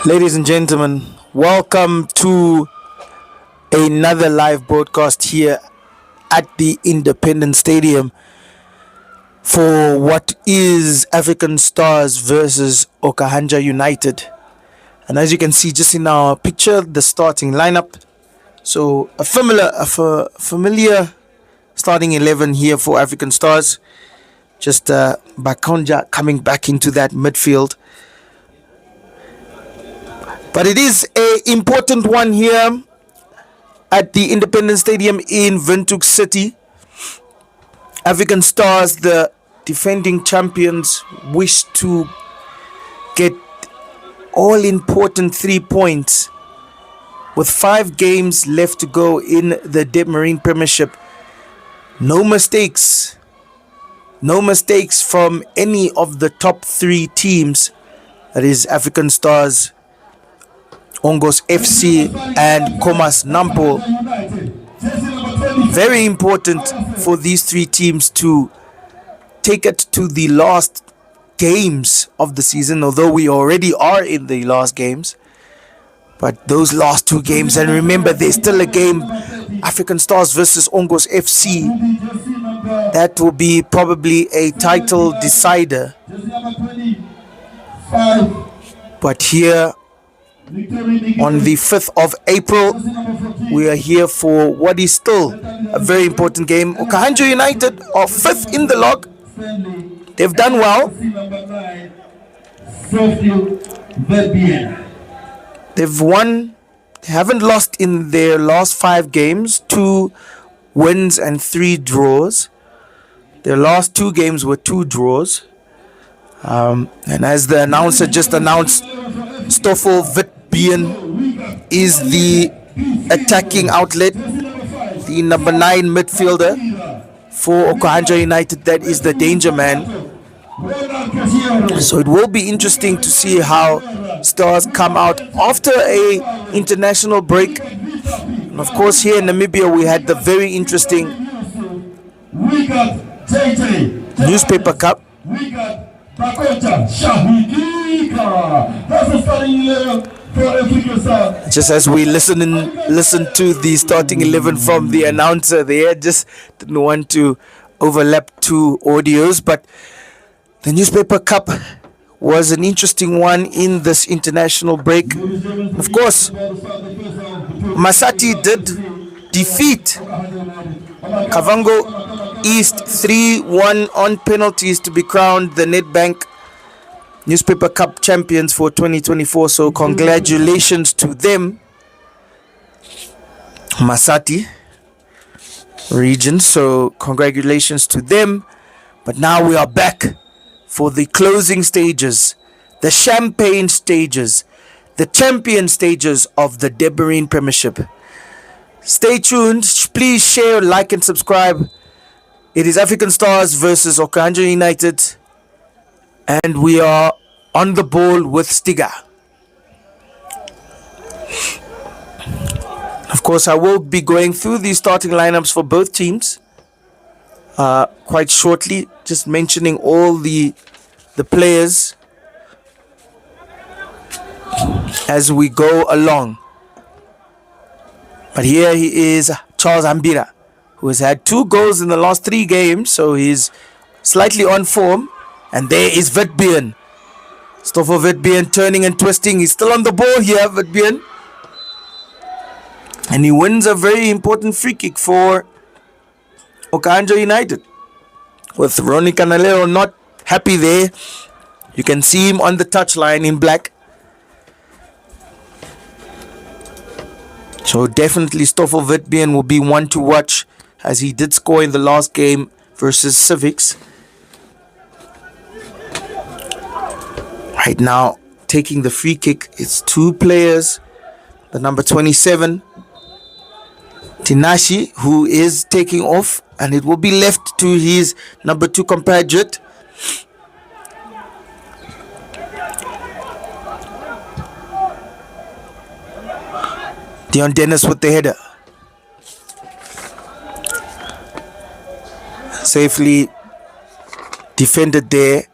Ladies and gentlemen, welcome to another live broadcast here at the Independence Stadium for what is African Stars versus OkahandjaUnited. And as you can see just in our picture, the starting lineup. So a familiar starting 11 here for African Stars. Just Bakonja coming back into that midfield. But it is an important one here at the Independence Stadium in Windhoek City. African Stars, the defending champions, wish to get all-important 3 points with 5 games left to go in the Debmarine Premiership. No mistakes from any of the top 3 teams. That is African Stars, Ongos FC and Komas Nampo. Very important for these 3 teams to take it to the last games of the season, although we already are in the last games. But those last 2 games, and remember there's still a game, African Stars versus Ongos FC. That will be probably a title decider. But here on the 5th of April, we are here for what is still a very important game. OkahandjaUnited are 5th in the log. They've done well. They've won, they haven't lost in their last 5 games, 2 wins and 3 draws. Their last 2 games were 2 draws. And as the announcer just announced, Stoffel Witbeen is the attacking outlet, the number 9 midfielder for OkahandjaUnited. That is the danger man. So it will be interesting to see how Stars come out after a international break. And of course, here in Namibia, we had the very interesting Newspaper Cup. Just as we listen to the starting 11 from the announcer there, just didn't want to overlap 2 audios, but the Newspaper Cup was an interesting one in this international break. Of course, Masati did defeat Kavango East 3-1 on penalties to be crowned the Nedbank Newspaper Cup champions for 2024. So congratulations to them, Masati region. So congratulations to them. But now we are back for the closing stages, the champagne stages, the champion stages of the Debmarine Premiership. Stay tuned. Please share, like and subscribe. It is African Stars versus OkahandjaUnited, and we are on the ball with Stiga. Of course, I will be going through the starting lineups for both teams quite shortly, just mentioning all the players as we go along. But here he is, Charles Ambira, who has had 2 goals in the last 3 games, so he's slightly on form. And there is Witbeen. Stoffel Witbeen turning and twisting. He's still on the ball here, Witbeen. And he wins a very important free kick for OkahandjaUnited. With Ronnie Canalero not happy there. You can see him on the touchline in black. So definitely Stoffel Witbeen will be one to watch, as he did score in the last game versus Civics. Right now, taking the free kick, it's 2 players. The number 27, Tinashi, who is taking off, and it will be left to his number 2 compatriot. Dion Dennis with the header. Safely defended there.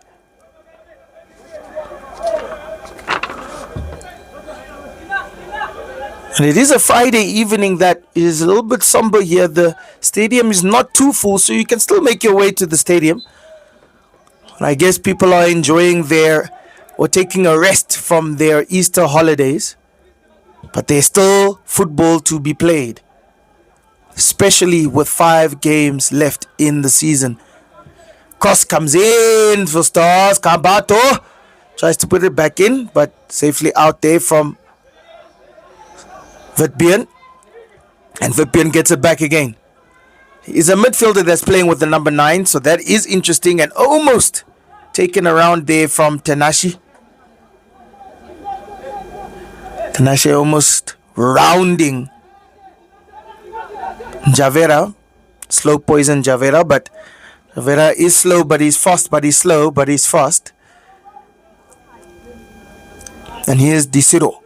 And it is a Friday evening that is a little bit somber here. The stadium is not too full, so you can still make your way to the stadium. And I guess people are enjoying or taking a rest from their Easter holidays. But there's still football to be played, especially with 5 games left in the season. Cross comes in for Stars. Kambato tries to put it back in, but safely out there from Vitbian. And Vitbian gets it back again. He's a midfielder that's playing with the number 9, so that is interesting, and almost taken around there from Tanashi. Tanashi almost rounding Javera. Slow poison Javera, but Javera is slow, but he's fast, but he's slow, but he's fast. And here's Disiro.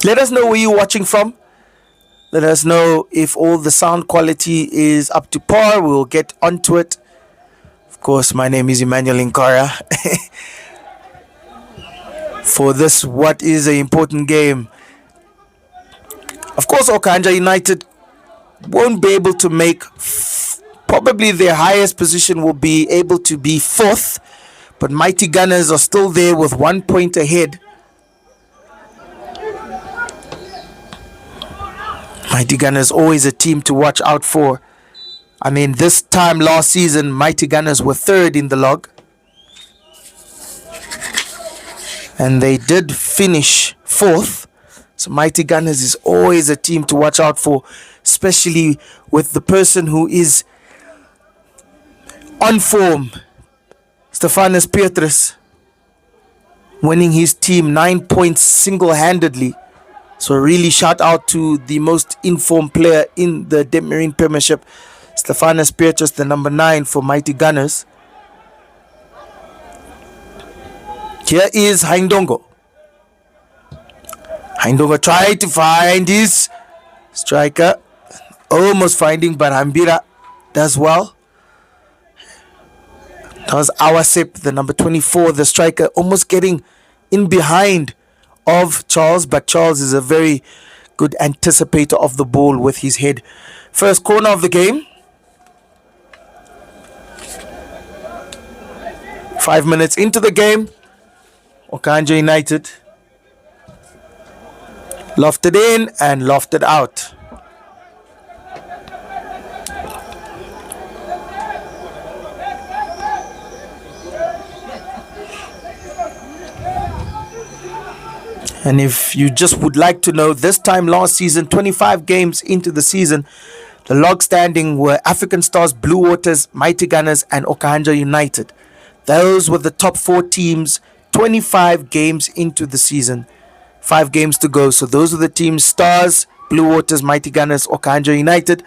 Let us know where you're watching from. Let us know if all the sound quality is up to par. We'll get onto it. Of course, my name is Emmanuel Inkara. For this, what is an important game. Of course, OkahandjaUnited won't be able to make, probably their highest position will be able to be 4th. But Mighty Gunners are still there with 1 point ahead. Mighty Gunners always a team to watch out for. I mean, this time last season, Mighty Gunners were 3rd in the log. And they did finish 4th. So Mighty Gunners is always a team to watch out for, especially with the person who is on form, Stefanus Petrus, winning his team 9 points single-handedly. So really shout out to the most informed player in the Debmarine Premiership, Stefanus Petrus, the number 9 for Mighty Gunners. Here is Haindongo. Haindongo tried to find his striker. Almost finding, but Hambira does well. That was Awasip, the number 24, the striker, almost getting in behind of Charles, but Charles is a very good anticipator of the ball with his head. First corner of the game. 5 minutes into the game. OkahandjaUnited lofted in and lofted out. And if you just would like to know, this time last season, 25 games into the season, the log standing were African Stars, Blue Waters, Mighty Gunners, and OkahandjaUnited. Those were the top 4 teams, 25 games into the season. 5 games to go. So those are the teams: Stars, Blue Waters, Mighty Gunners, OkahandjaUnited.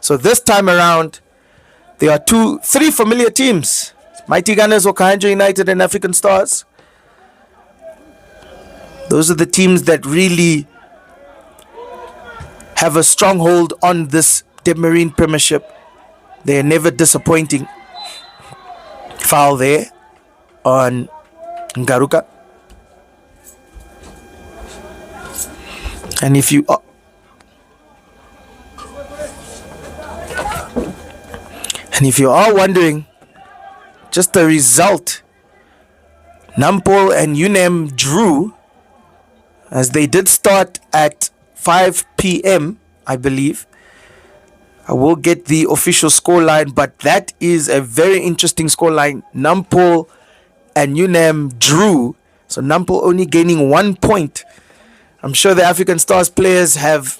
So this time around, there are 3 familiar teams: Mighty Gunners, OkahandjaUnited, and African Stars. Those are the teams that really have a stronghold on this Debmarine Premiership. They are never disappointing. Foul there on Ngaruka. And if you are wondering, just the result, Nampol and UNEM drew, as they did start at 5 p.m., I believe. I will get the official scoreline, but that is a very interesting scoreline. Nampol and UNEM drew, so Nampol only gaining 1 point. I'm sure the African Stars players have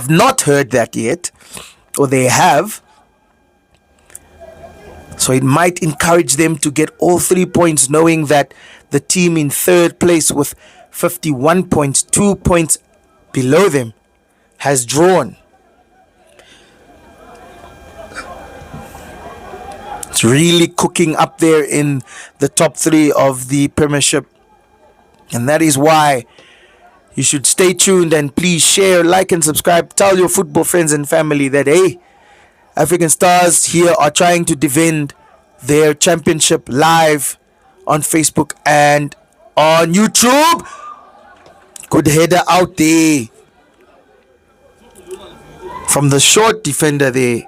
not heard that yet, or they have. So it might encourage them to get all 3 points, knowing that the team in 3rd place with 51 points, 2 points below them, has drawn. It's really cooking up there in the top 3 of the Premiership. And that is why you should stay tuned, and please share, like, and subscribe. Tell your football friends and family that, hey, African Stars here are trying to defend their championship live on Facebook and on YouTube. Good header out there from the short defender there.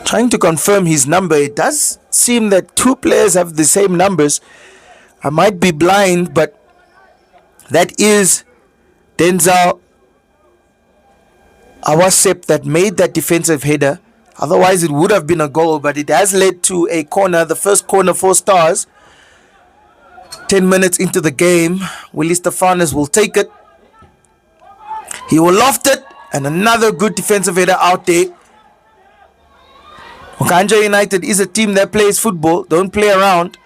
Trying to confirm his number. It does seem that two players have the same numbers. I might be blind, but that is Denzel Awasep that made that defensive header. Otherwise, it would have been a goal, but it has led to a corner. The first corner for Stars. 10 minutes into the game, Willie Stefanis will take it. He will loft it, and another good defensive header out there. OkahandjaUnited is a team that plays football, don't play around.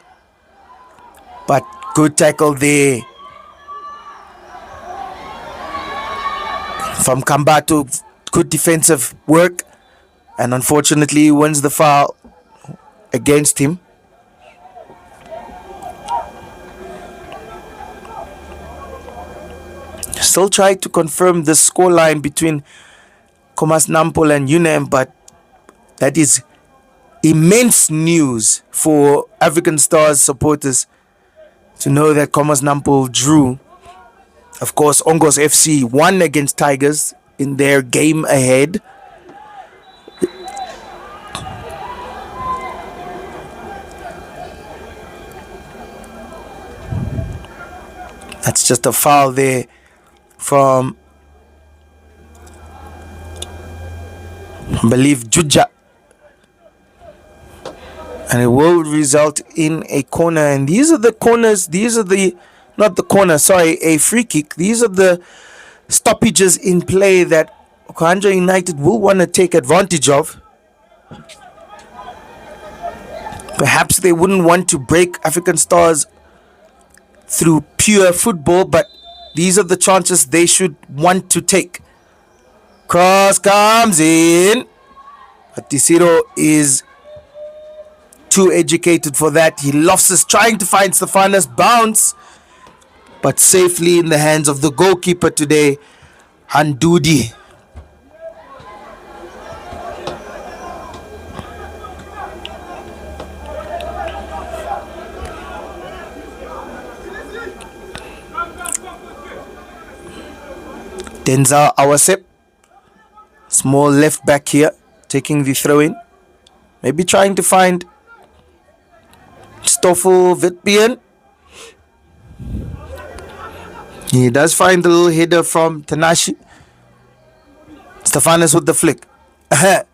But good tackle there from Kambato. Good defensive work, and unfortunately he wins the foul against him. Still try to confirm the scoreline between Komas-Nampol and UNAM, but that is immense news for African Stars supporters to know that Komas-Nampol drew. Of course, Ongos FC won against Tigers in their game ahead. That's just a foul there from, I believe, Juja. And it will result in a corner. And these are the corners. These are the, not the corner, sorry, a free kick. These are the stoppages in play that OkahandjaUnited will want to take advantage of. Perhaps they wouldn't want to break African Stars through pure football, but these are the chances they should want to take. Cross comes in. But Tisiro is too educated for that. He lofts, trying to find Stefanis, bounce, but safely in the hands of the goalkeeper today, Handudi. Denzel Awasep, small left back here, taking the throw in. Maybe trying to find Stoffel Vitbien. He does find the little header from Tanashi. Stefanis with the flick. And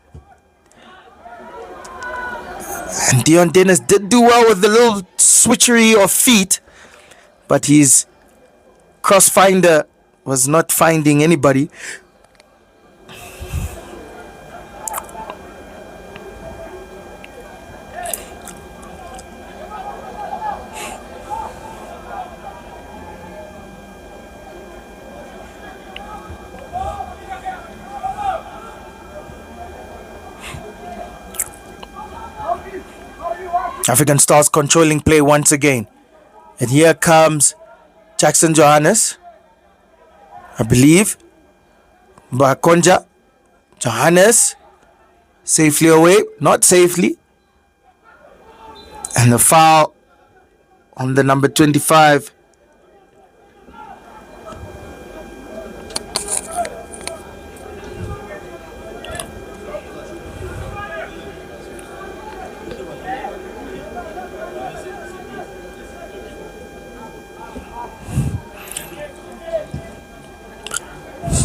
Dion Dennis did do well with the little switchery of feet, but his crossfinder was not finding anybody. African Stars controlling play once again. And here comes Jackson Johannes, I believe. Bakonja. Johannes. Safely away. Not safely. And the foul on the number 25.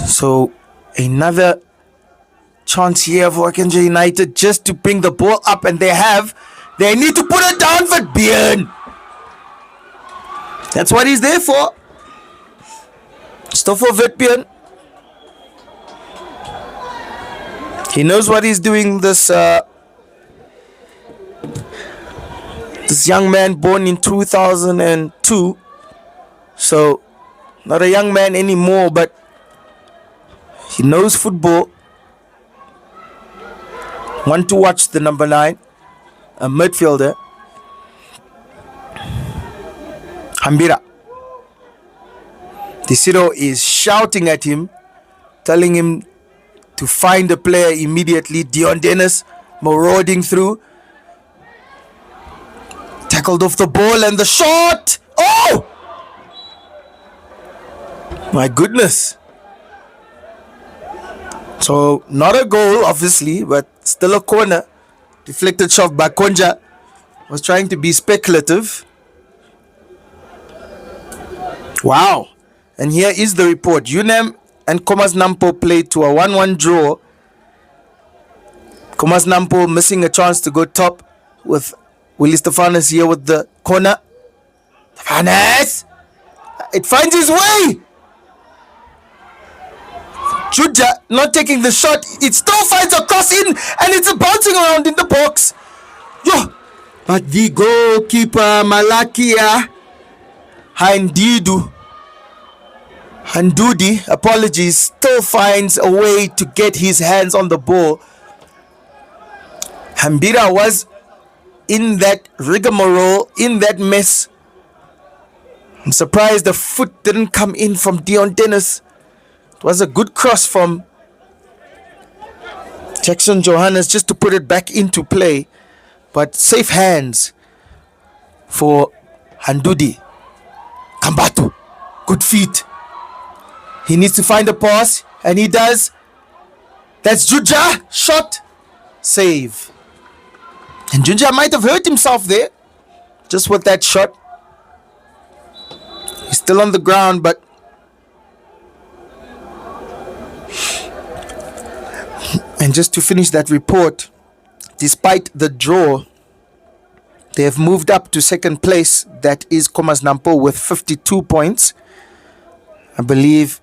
So another chance here for OkahandjaUnited just to bring the ball up, and they need to put it down for Bien. That's what he's there for. Stoffel Vitbien. He knows what he's doing, this young man born in 2002. So not a young man anymore, but he knows football. Want to watch the number 9, a midfielder. Hambira. Tisiro is shouting at him, telling him to find the player immediately. Dion Dennis marauding through. Tackled off the ball and the shot. Oh! My goodness. So, not a goal, obviously, but still a corner. Deflected shot by Konja. Was trying to be speculative. Wow. And here is the report. UNAM and Komas Nampo played to a 1-1 draw. Komas Nampo missing a chance to go top with Willie Stefanus here with the corner. Stefanus! It finds his way! Juja not taking the shot. It still finds a cross in and it's bouncing around in the box. Yo! But the goalkeeper, Malakia Handudi, apologies, still finds a way to get his hands on the ball. Hambira was in that rigmarole, in that mess. I'm surprised the foot didn't come in from Dion Dennis. It was a good cross from Jackson Johannes just to put it back into play. But safe hands for Handudi. Kambatu, good feet. He needs to find a pass, and he does. That's Juja, shot, save. And Juja might have hurt himself there, just with that shot. He's still on the ground, but and just to finish that report, despite the draw, they have moved up to second place. That is Komas Nampo with 52 points. I believe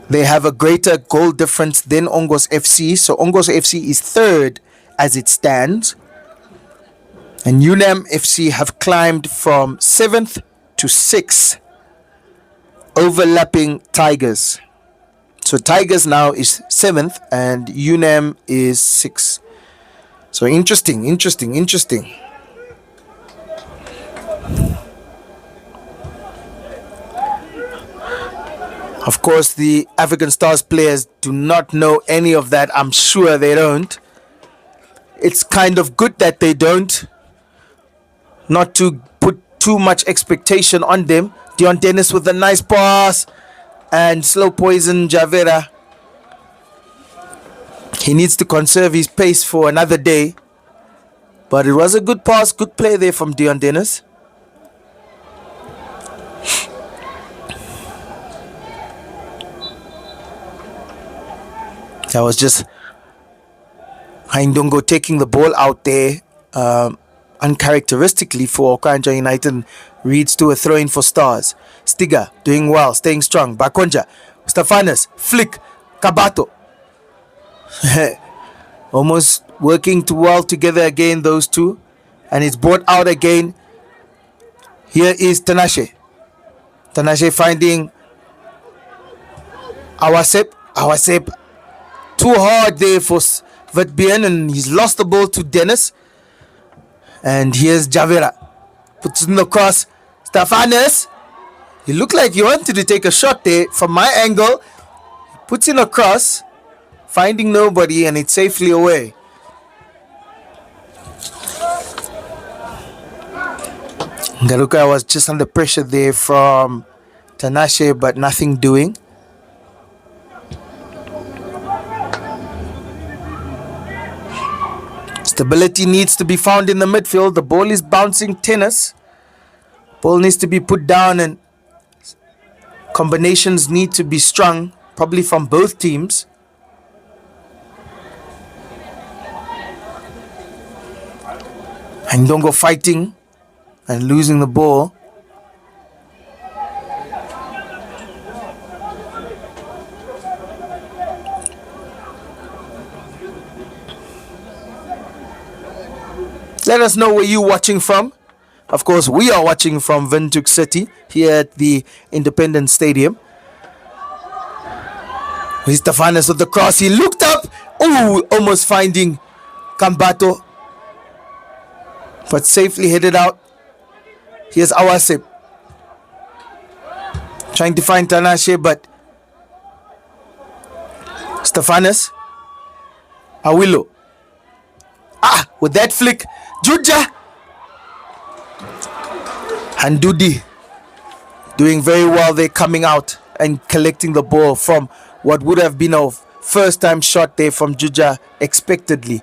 they have a greater goal difference than Ongos FC. So Ongos FC is third as it stands. And UNAM FC have climbed from 7th to 6th, overlapping Tigers. So Tigers now is 7th and UNAM is 6th. So interesting. Of course, the African Stars players do not know any of that. I'm sure they don't. It's kind of good that they don't. Not to put too much expectation on them. Dion Dennis with a nice pass. And slow poison Javera. He needs to conserve his pace for another day. But it was a good pass, good play there from Dion Dennis. That was just Haindongo taking the ball out there uncharacteristically for OkahandjaUnited. Reads to a throw-in for Stars. Stiga doing well, staying strong. Bakonja, Stefanus, flick, Kabato. Almost working too well together again, those two. And it's brought out again. Here is Tanashe. Tanashe finding Awasep. Too hard there for Vetbien, and he's lost the ball to Dennis. And here's Javera. Puts in the cross. Stefanus. He looked like he wanted to take a shot there. From my angle, he puts in a cross, finding nobody, and it's safely away. Garuka was just under pressure there from Tanashe, but nothing doing. Stability needs to be found in the midfield. The ball is bouncing tennis. Ball needs to be put down and combinations need to be strung, probably from both teams. Ndongo fighting and losing the ball. Let us know where you're watching from. Of course, we are watching from Windhoek City here at the Independence Stadium. Here's Stefanus with the cross. He looked up. Oh, almost finding Kambato, but safely headed out. Here's Awasep. Trying to find Tanashe, but Stefanus. Awilo. With that flick, Juja. Handudi doing very well there, coming out and collecting the ball from what would have been a first time shot there from Juja expectedly.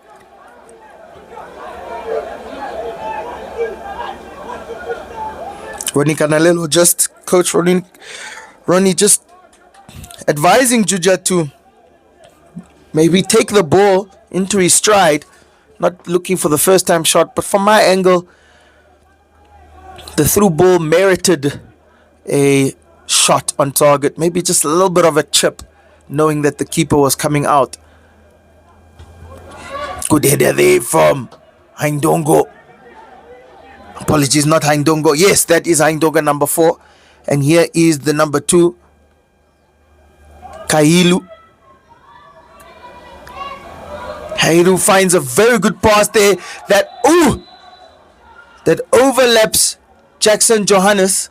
Ronnie Canalelo, Coach Ronnie just advising Juja to maybe take the ball into his stride, not looking for the first time shot. But from my angle, the through ball merited a shot on target, maybe just a little bit of a chip, knowing that the keeper was coming out. Good header there from Haindongo. Apologies, not Haindongo. Yes, that is Haindongo, number 4. And here is the number 2, Kailu. Kailu finds a very good pass there that overlaps Jackson Johannes.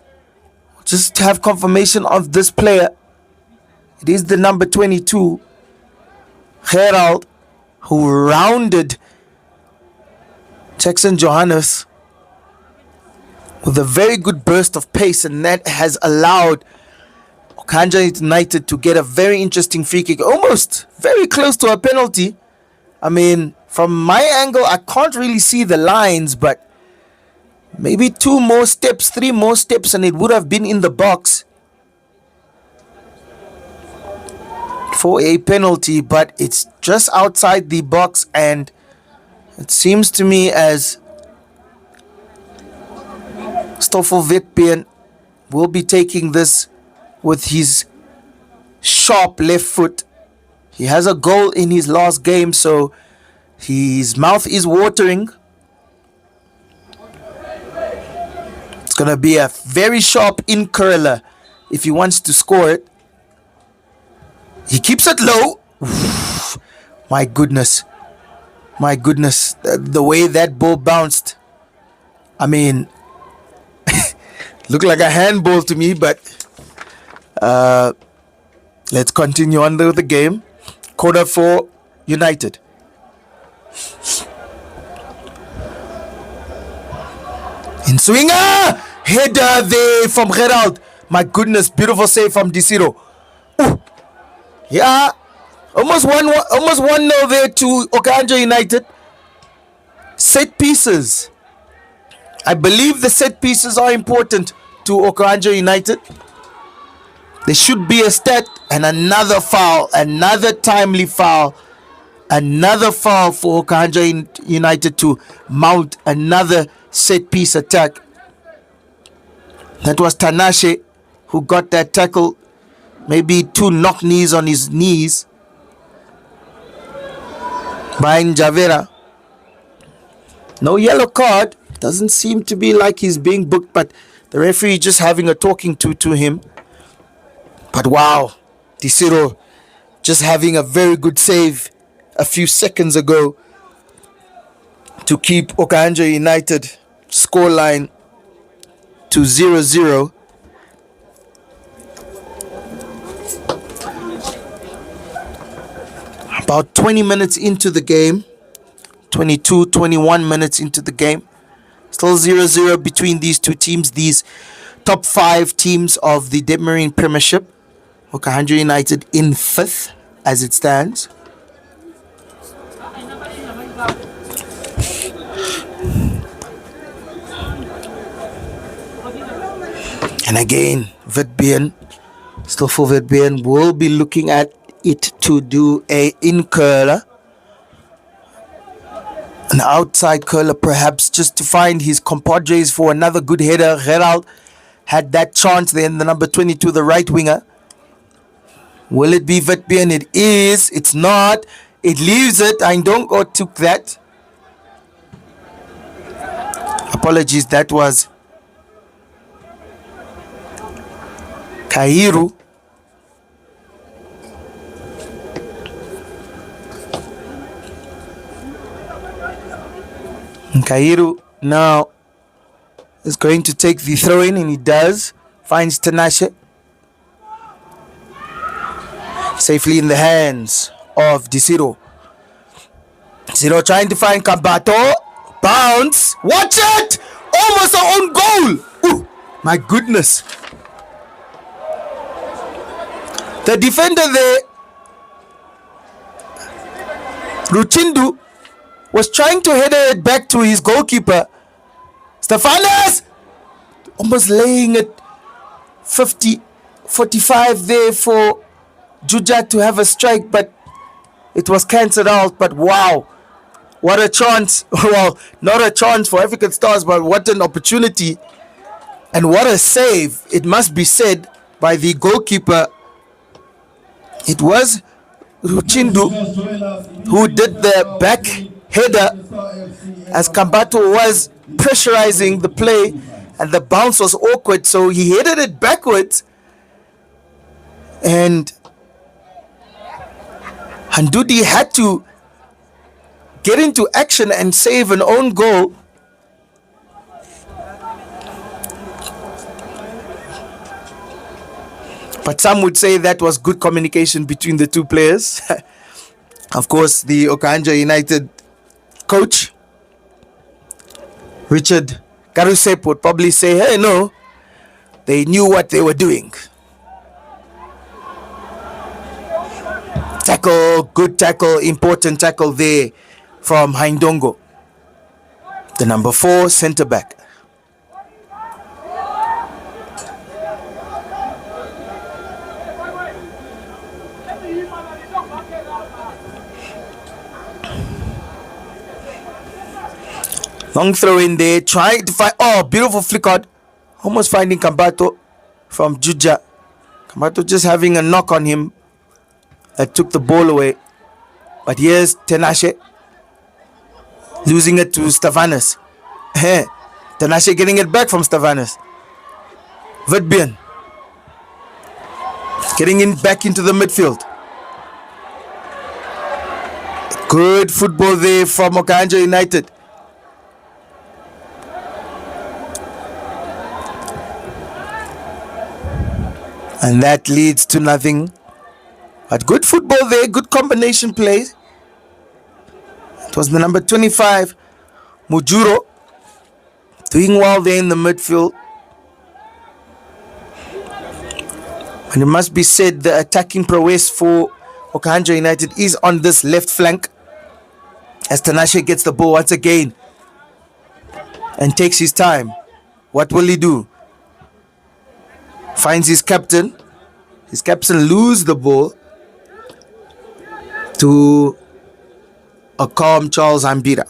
Just to have confirmation of this player. It is the number 22, Gerald, who rounded Jackson Johannes with a very good burst of pace, and that has allowed OkahandjaUnited to get a very interesting free kick, almost very close to a penalty. I mean, from my angle, I can't really see the lines, but maybe 2 more steps, 3 more steps, and it would have been in the box for a penalty. But it's just outside the box, and it seems to me as Stoffel Witbeen will be taking this with his sharp left foot. He has a goal in his last game, so his mouth is watering. It's going to be a very sharp in-curler if he wants to score it. He keeps it low. Oof. My goodness. My goodness. The way that ball bounced. I mean, looked like a handball to me, but let's continue on with the game. Corner for United. In swinger, header there from Gerald. My goodness, beautiful save from Desiro. Yeah, almost 1-0 there to OkahandjaUnited. Set pieces. I believe the set pieces are important to OkahandjaUnited. There should be a stat, and another foul, another timely foul, another foul for OkahandjaUnited to mount another set piece attack. That was Tanashe who got that tackle. Maybe 2 knock knees on his knees by Njavera. No yellow card. Doesn't seem to be like he's being booked, but the referee just having a talking to him. But wow, Desiro just having a very good save a few seconds ago to keep OkahandjaUnited scoreline to 0-0. About 20 minutes into the game, 21 minutes into the game, still 0-0 between these two teams, these top 5 teams of the Debmarine Premiership. OkahandjaUnited in 5th as it stands. And again, Witbeen, still for Witbeen, will be looking at it to do a in-curler. An outside curler perhaps, just to find his compadres for another good header. Gerald had that chance there in the number 22, the right winger. Will it be Witbeen? It is. It's not. It leaves it. Haindongo took that. Apologies, that was Kairu. Kairu now is going to take the throw in, and he does. Finds Tanashe. Safely in the hands of Desiro. Desiro trying to find Kabato. Bounce. Watch it! Almost our own goal! Ooh. My goodness. The defender there, Ruchindu, was trying to header it back to his goalkeeper. Stefanos! Almost laying it 45 there for Juja to have a strike, but it was cancelled out. But wow, what a chance. Well, not a chance for African Stars, but what an opportunity. And what a save, it must be said, by the goalkeeper. It was Ruchindu who did the back header as Kambato was pressurizing the play and the bounce was awkward, so he headed it backwards and Handudi had to get into action and save an own goal. But some would say that was good communication between the two players. Of course, the Okahanja United coach, Richard Karusep, would probably say, hey, no, they knew what they were doing. Tackle, good tackle, important tackle there from Haindongo, the number 4 centre back. Long throw in there, trying to find, oh, beautiful flick out. Almost finding Kambato from Juja. Kambato just having a knock on him that took the ball away. But here's Tenashe losing it to Stefanos. Tenashe getting it back from Stefanos. Vidbian getting in back into the midfield. Good football there from Okahanja United. And that leads to nothing. But good football there, good combination play. It was the number 25, Mujuro, doing well there in the midfield. And it must be said, the attacking prowess for Okahanja United is on this left flank. As Tanashe gets the ball once again and takes his time. What will he do? Finds his captain. His captain loses the ball to a calm Charles Ambira.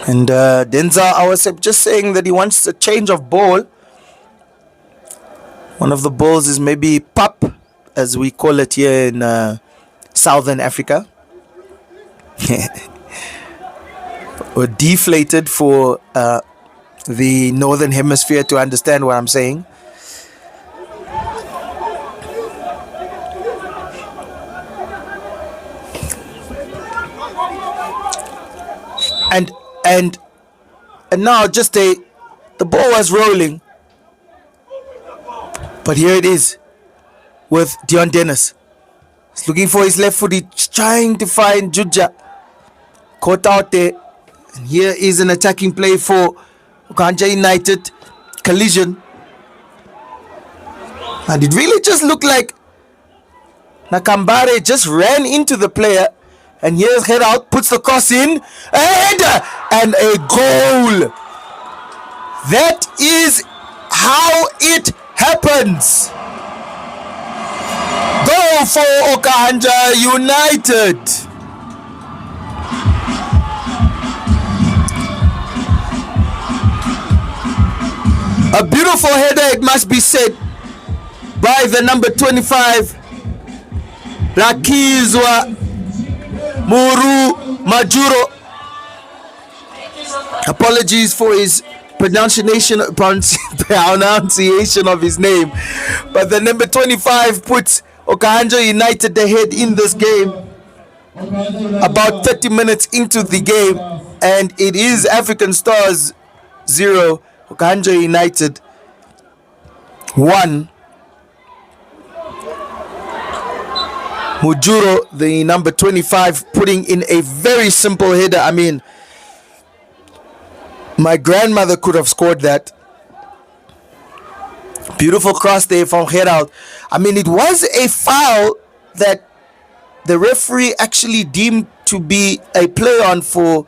And Denza Awasep just saying that he wants a change of ball. One of the balls is maybe pap, as we call it here in Southern Africa. Or deflated for the Northern Hemisphere to understand what I'm saying. And now just the ball was rolling. But here it is with Dion Dennis. He's looking for his left foot. He's trying to find Juja. Caught out there. And here is an attacking play for Okahanja United. Collision. And it really just looked like Nakambare just ran into the player. And here's head out. Puts the cross in. A header. And a goal. That is how it happens. Goal for Okahanja United. A beautiful header, it must be said, by the number 25, Rakizwa Muru Majuro. Apologies for his pronunciation of his name, but the number 25 puts Okahanja United ahead in this game about 30 minutes into the game, and it is African Stars 0, Okahanja United 1. Mujuro, the number 25, putting in a very simple header. I mean, my grandmother could have scored that. Beautiful cross there from Gerald. I mean, it was a foul that the referee actually deemed to be a play on for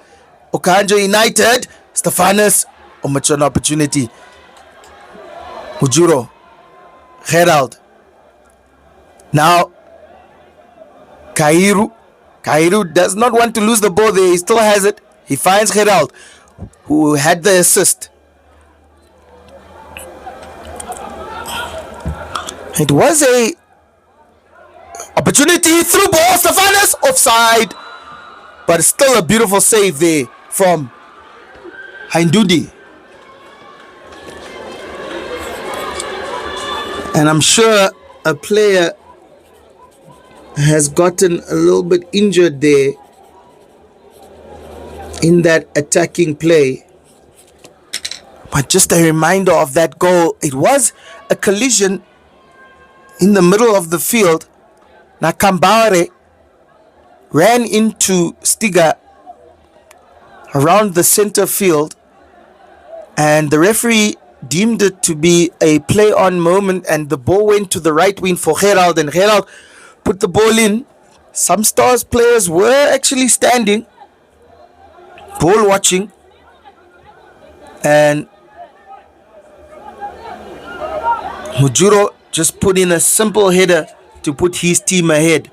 OkahandjaUnited. Stefanus, a mature opportunity. Mujuro, Gerald. Now, Kairu does not want to lose the ball there. He still has it. He finds Gerald, who had the assist. It was a opportunity through ball. Stefanus offside, but still a beautiful save there from Haindudi. And I'm sure a player has gotten a little bit injured there in that attacking play. But just a reminder of that goal. It was a collision in the middle of the field. Nakambare ran into Stiga around the center field, and the referee deemed it to be a play on moment, and the ball went to the right wing for Gerald, and Gerald put the ball in. Some Stars players were actually standing, ball watching, and Mujuro just put in a simple header to put his team ahead.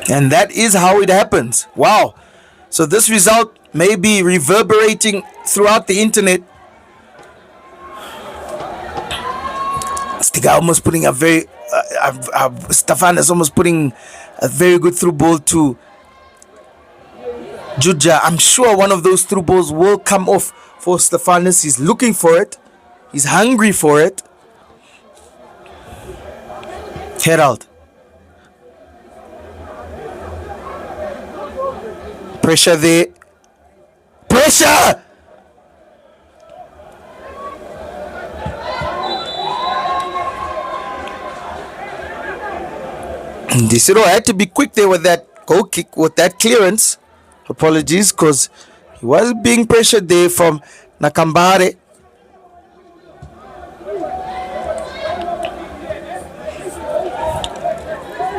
And that is how it happens. Wow. So this result may be reverberating throughout the internet. Stiga almost putting a very Stefan is almost putting a very good through ball to Juja. I'm sure one of those through balls will come off for Stefanus. He's looking for it. He's hungry for it. Gerald. Pressure there. Pressure! Desiro had to be quick there with that goal kick, with that clearance. Apologies, because he was being pressured there from Nakambare.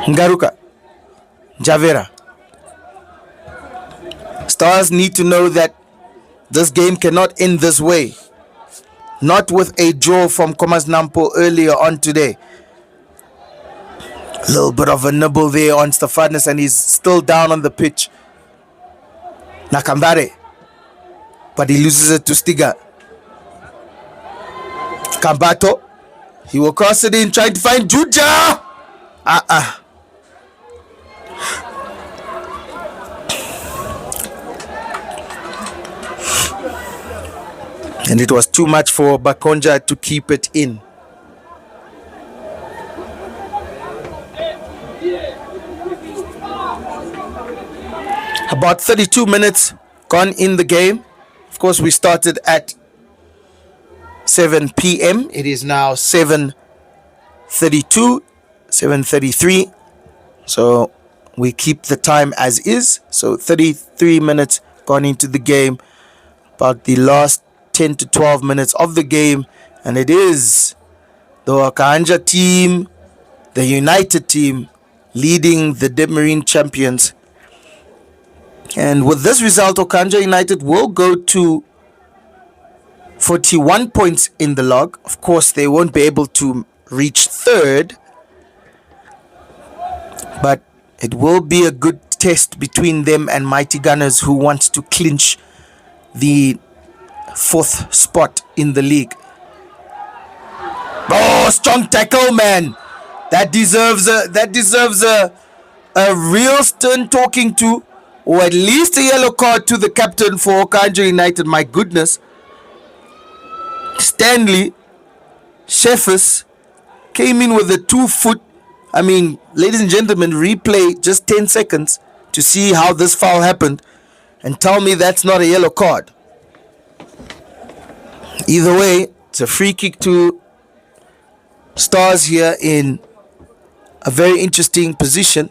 Ngaruka. Javera. Stars need to know that this game cannot end this way. Not with a draw from Komas Nampo earlier on today. A little bit of a nibble there on Stefanus, and he's still down on the pitch. Nakambare. But he loses it to Stiga. Kambato. He will cross it in, trying to find Juja. And it was too much for Bakonja to keep it in. About 32 minutes gone in the game. Of course, we started at 7 p.m. It is now 7:32, 7:33. So we keep the time as is. So 33 minutes gone into the game. About the last 10 to 12 minutes of the game, and it is the Okahanja team, the United team, leading the Debmarine champions. And with this result, OkahandjaUnited will go to 41 points in the log. Of course, they won't be able to reach third, but it will be a good test between them and Mighty Gunners, who wants to clinch the fourth spot in the league. Oh, strong tackle, man. That deserves a real stern talking to, or at least a yellow card to the captain for OkahandjaUnited. My goodness. Stanley Sheffers came in with a 2 foot. I mean, ladies and gentlemen, replay just 10 seconds to see how this foul happened and tell me that's not a yellow card. Either way, it's a free kick to Stars here in a very interesting position.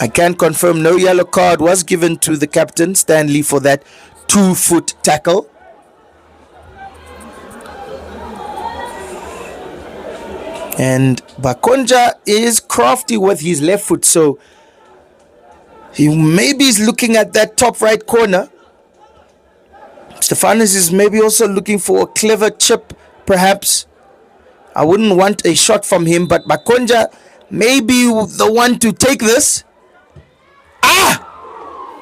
I can confirm no yellow card was given to the captain, Stanley, for that 2-foot tackle. And Bakonja is crafty with his left foot, so he maybe is looking at that top right corner. Stefanos is maybe also looking for a clever chip, perhaps. I wouldn't want a shot from him, but Bakonja may be the one to take this.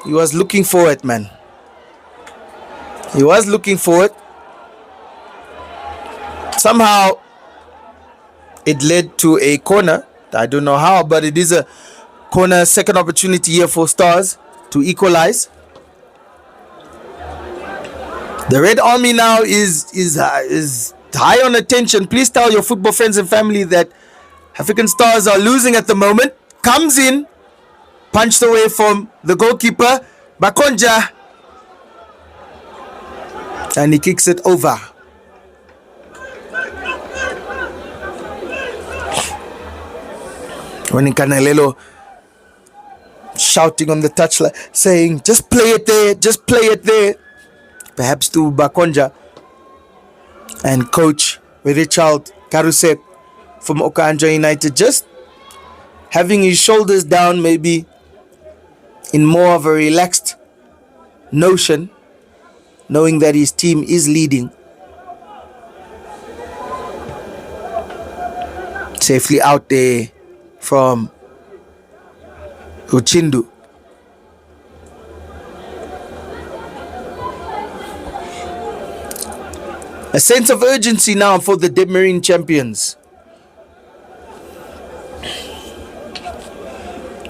He was looking for it, man. He was looking for it. Somehow, it led to a corner. I don't know how, but it is a corner. Second opportunity here for Stars to equalize. The Red Army now is high on attention. Please tell your football friends and family that African Stars are losing at the moment. Comes in, punched away from the goalkeeper, Bakonja, and he kicks it over. When Canelelo shouting on the touchline, saying, just play it there, just play it there. Perhaps to Bakonja and coach Richard Karusek from OkahandjaUnited just having his shoulders down, maybe in more of a relaxed notion, knowing that his team is leading. Safely out there from Uchindu. A sense of urgency now for the Debmarine champions.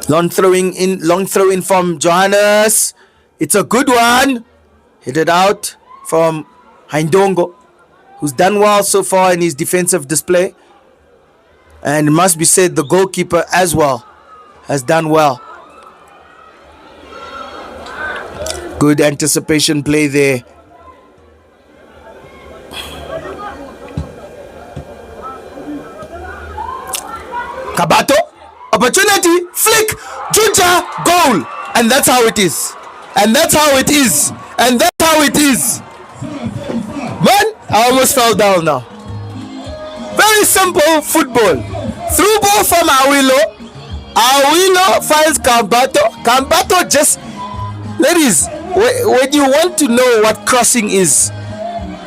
Long throw in from Johannes. It's a good one. Hit it out from Haindongo, who's done well so far in his defensive display. And it must be said, the goalkeeper as well has done well. Good anticipation play there. Kabato, opportunity, flick, Juja, goal. And that's how it is. And that's how it is. And that's how it is. Man, I almost fell down now. Very simple football. Through ball from Awilo. Awilo finds Kambato. Kambato just... Ladies, when you want to know what crossing is,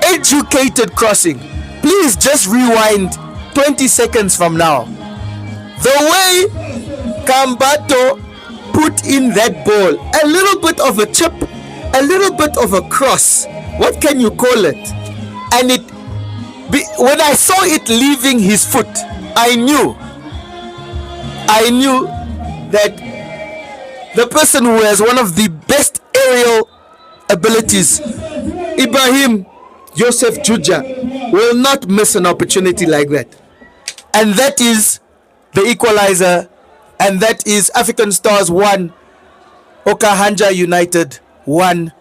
educated crossing, please just rewind 20 seconds from now. The way Kambato put in that ball, a little bit of a chip, a little bit of a cross, what can you call it? And when I saw it leaving his foot, I knew that the person who has one of the best aerial abilities, Ibrahim Joseph Juja, will not miss an opportunity like that. And that is the equalizer, and that is African Stars 1, OkahandjaUnited 1.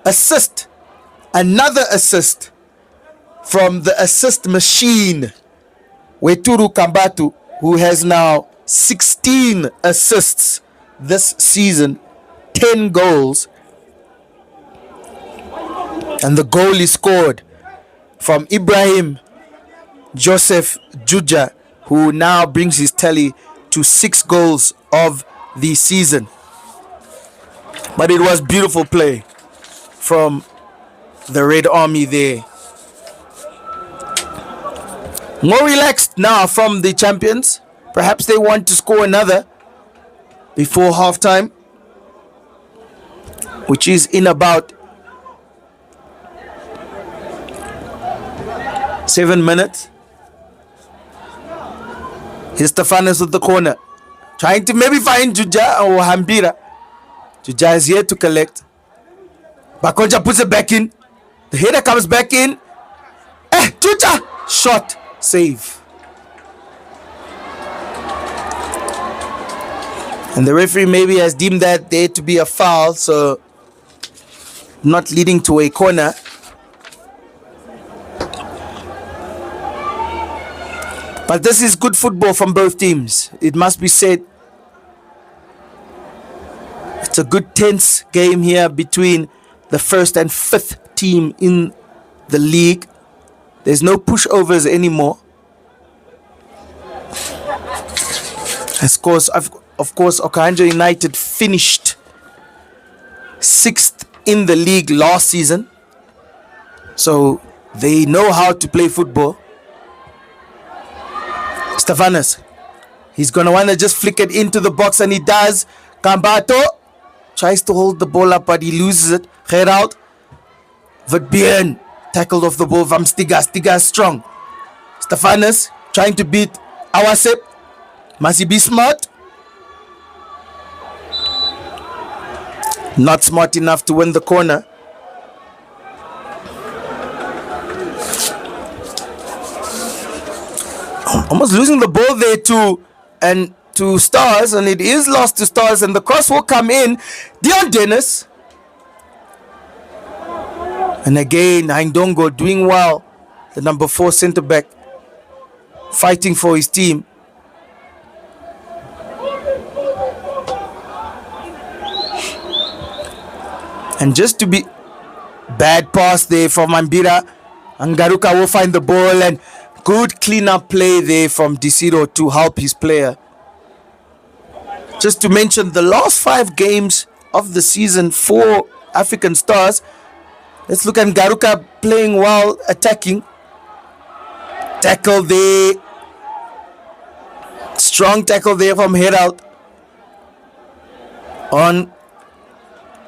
Assist, another assist from the assist machine, Weturu Kambatu, who has now 16 assists this season, 10 goals, and the goal is scored from Ibrahim Joseph Juja, who now brings his tally to 6 goals of the season. But it was beautiful play from the Red Army there. More relaxed now from the champions. Perhaps they want to score another before halftime, which is in about 7 minutes. Here's Stefanos with the corner, trying to maybe find Juja or Hambira. Juja is here to collect. Bakonja puts it back in. The header comes back in. Juja! Shot. Save. And the referee maybe has deemed that there to be a foul, so not leading to a corner. But this is good football from both teams, it must be said. It's a good tense game here between the first and fifth team in the league. There's no pushovers anymore. Of course, OkahandjaUnited finished 6th in the league last season, so they know how to play football. Stefanus, he's going to want to just flick it into the box, and he does. Kambato tries to hold the ball up, but he loses it. Gerald Vertbeen tackled off the ball from Stiga. Stiga strong. Stefanus trying to beat Awasep. Must he be smart? Not smart enough to win the corner. Almost losing the ball there to Stars, and it is lost to Stars, and the cross will come in. Dion Dennis. And again, Haindongo doing well. The number 4 centre back fighting for his team. And just to be bad pass there from Mambira. Angaruka will find the ball, and good clean-up play there from Desiro to help his player. Just to mention the last 5 games of the season for African Stars. Let's look at Ngaruka playing well, attacking. Tackle there. Strong tackle there from Herald on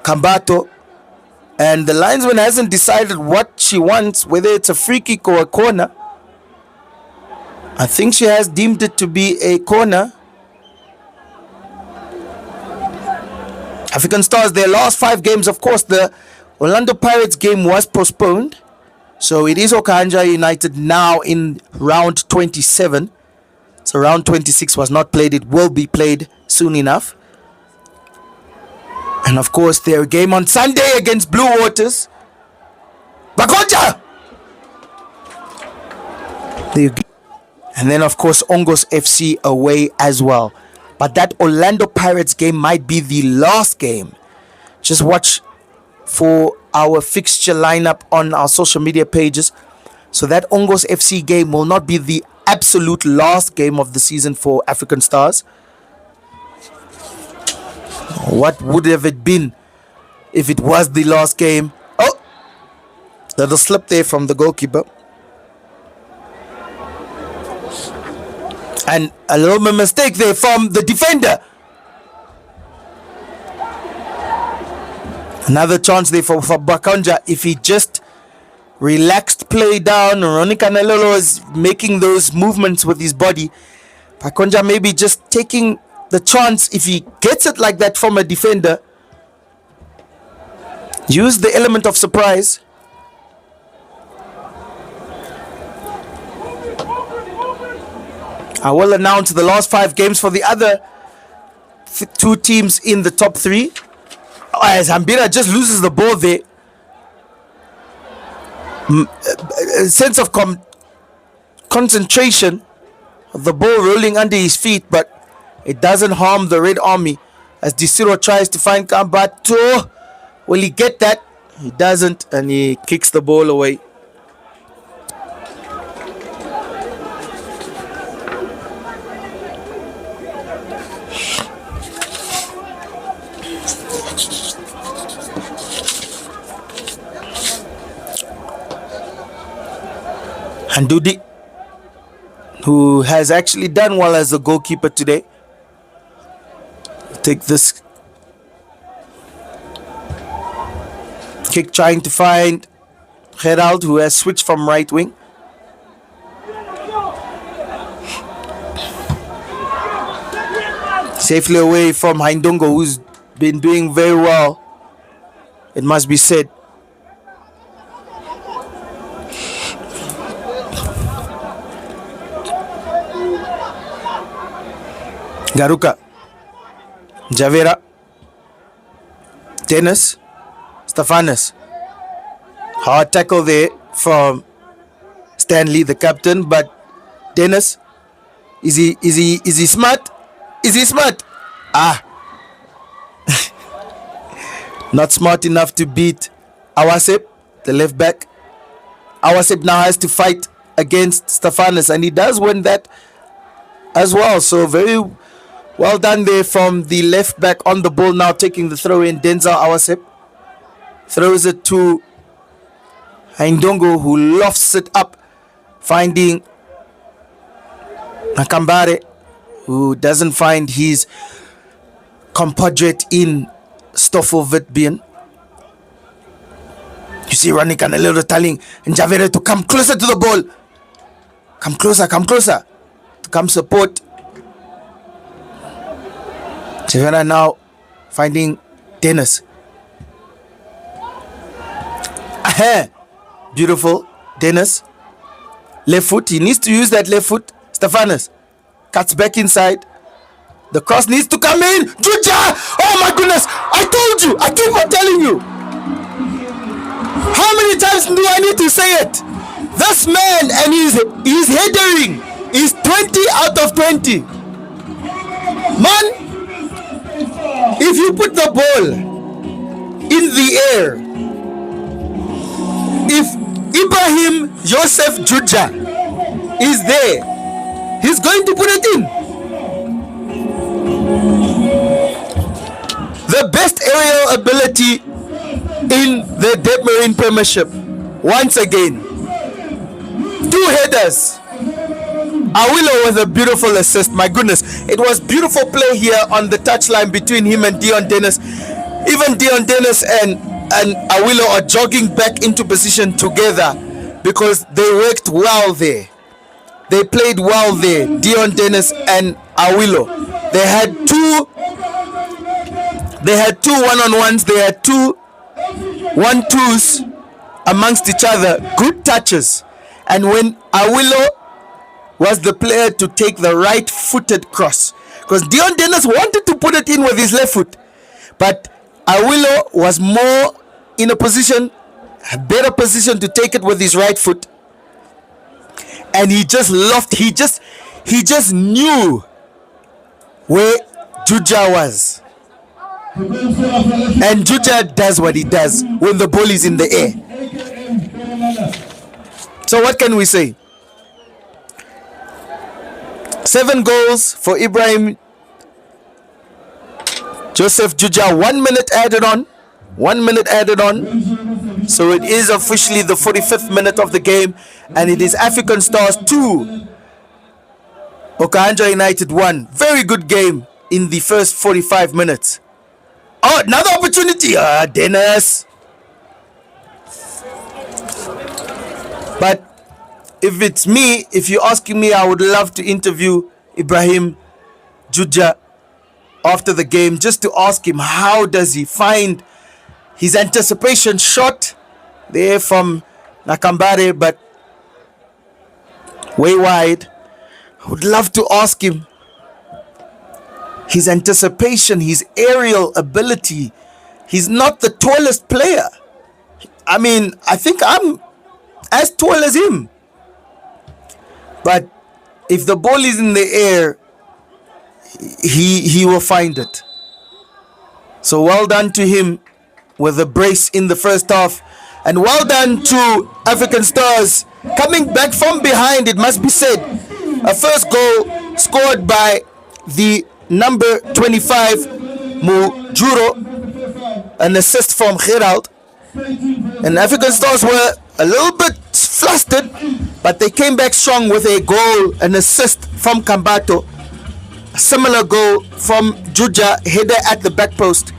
Kambato. And the linesman hasn't decided what she wants, whether it's a free kick or a corner. I think she has deemed it to be a corner. African Stars, their last 5 games, of course, the Orlando Pirates game was postponed. So it is OkahandjaUnited now in round 27. So round 26 was not played. It will be played soon enough. And of course, their game on Sunday against Blue Waters. Bakonja! And then, of course, Ongos FC away as well. But that Orlando Pirates game might be the last game. Just watch for our fixture lineup on our social media pages. So that Ongos FC game will not be the absolute last game of the season for African Stars. What would have it been if it was the last game? Oh, little slip there from the goalkeeper. And a little mistake there from the defender. Another chance there for Bakonja. If he just relaxed play down, Ronnie Canelolo is making those movements with his body. Bakonja maybe just taking the chance. If he gets it like that from a defender, use the element of surprise. I will announce the last 5 games for the other 2 teams in the top 3. As Hambira just loses the ball there. A sense of concentration. The ball rolling under his feet, but it doesn't harm the Red Army. As Desiro tries to find Kambato. Will he get that? He doesn't, and he kicks the ball away. Handudi, who has actually done well as a goalkeeper today. Take this kick, trying to find Gerald, who has switched from right wing. Safely away from Haindongo, who's been doing very well, it must be said. Garuka Javera, Dennis, Stefanus. Hard tackle there from Stanley, the captain, but Dennis, is he smart? Is he smart? Not smart enough to beat Awasep, the left back. Awasep now has to fight against Stefanus, and he does win that as well. So very well done there from the left back on the ball, now taking the throw in. Denzel Awasep throws it to Indongo, who lofts it up, finding Nakambare, who doesn't find his compatriot in Stoffel Witbeen. You see Ronnie Canelero telling Njavere to come closer to the ball. Come closer. To come support. Javera now finding Dennis. Beautiful. Dennis. Left foot. He needs to use that left foot. Stefanus cuts back inside. The cross needs to come in. Juja! Oh my goodness! I told you! I keep on telling you! How many times do I need to say it? This man and his headering is 20 out of 20. Man, if you put the ball in the air, if Ibrahim Joseph Juja is there, he's going to put it in. The best aerial ability in the Debmarine Premiership. Once again, 2 headers. Awilo with a beautiful assist. My goodness, it was beautiful play here on the touchline between him and Dion Dennis. Even Dion Dennis and Awilo are jogging back into position together because they worked well there. They played well there, Dion Dennis and Awilo. They had two one-on-ones. They had 2 1-2s amongst each other. Good touches. And when Awilo was the player to take the right-footed cross, because Dion Dennis wanted to put it in with his left foot, but Awilo was more in a better position to take it with his right foot, and he just knew where Juja was. And Juja does what he does when the ball is in the air. So what can we say? 7 goals for Ibrahim Joseph Juja. 1 minute added on. So it is officially the 45th minute of the game, and it is African Stars 2, OkahandjaUnited 1. Very good game in the first 45 minutes. Oh, another opportunity. Dennis. But if you're asking me, I would love to interview Ibrahim Juja after the game, just to ask him how does he find his anticipation shot there from Nakambare, but way wide. I would love to ask him his anticipation, his aerial ability. He's not the tallest player. I mean, I think I'm as tall as him. But if the ball is in the air, he will find it. So well done to him with a brace in the first half. And well done to African Stars coming back from behind, it must be said. A first goal scored by the number 25, Mujuro. An assist from Gerald. And African Stars were a little bit flustered, but they came back strong with a goal, an assist from Kambato. A similar goal from Juja, header at the back post.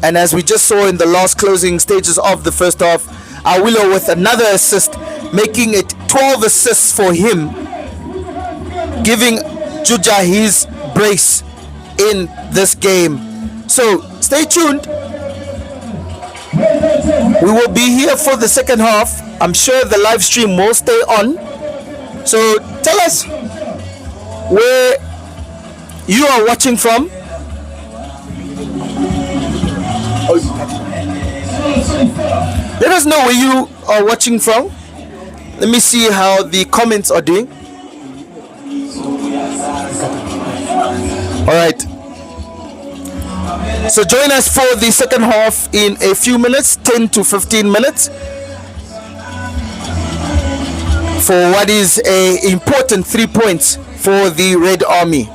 And as we just saw in the last closing stages of the first half, Awilo with another assist, making it 12 assists for him, giving Juja his brace in this game. So stay tuned. We will be here for the second half. I'm sure the live stream will stay on. So tell us where you are watching from. Let us know where you are watching from. Let me see how the comments are doing. All right. So join us for the second half in a few minutes, 10 to 15 minutes, for what is a important 3 points for the Red Army.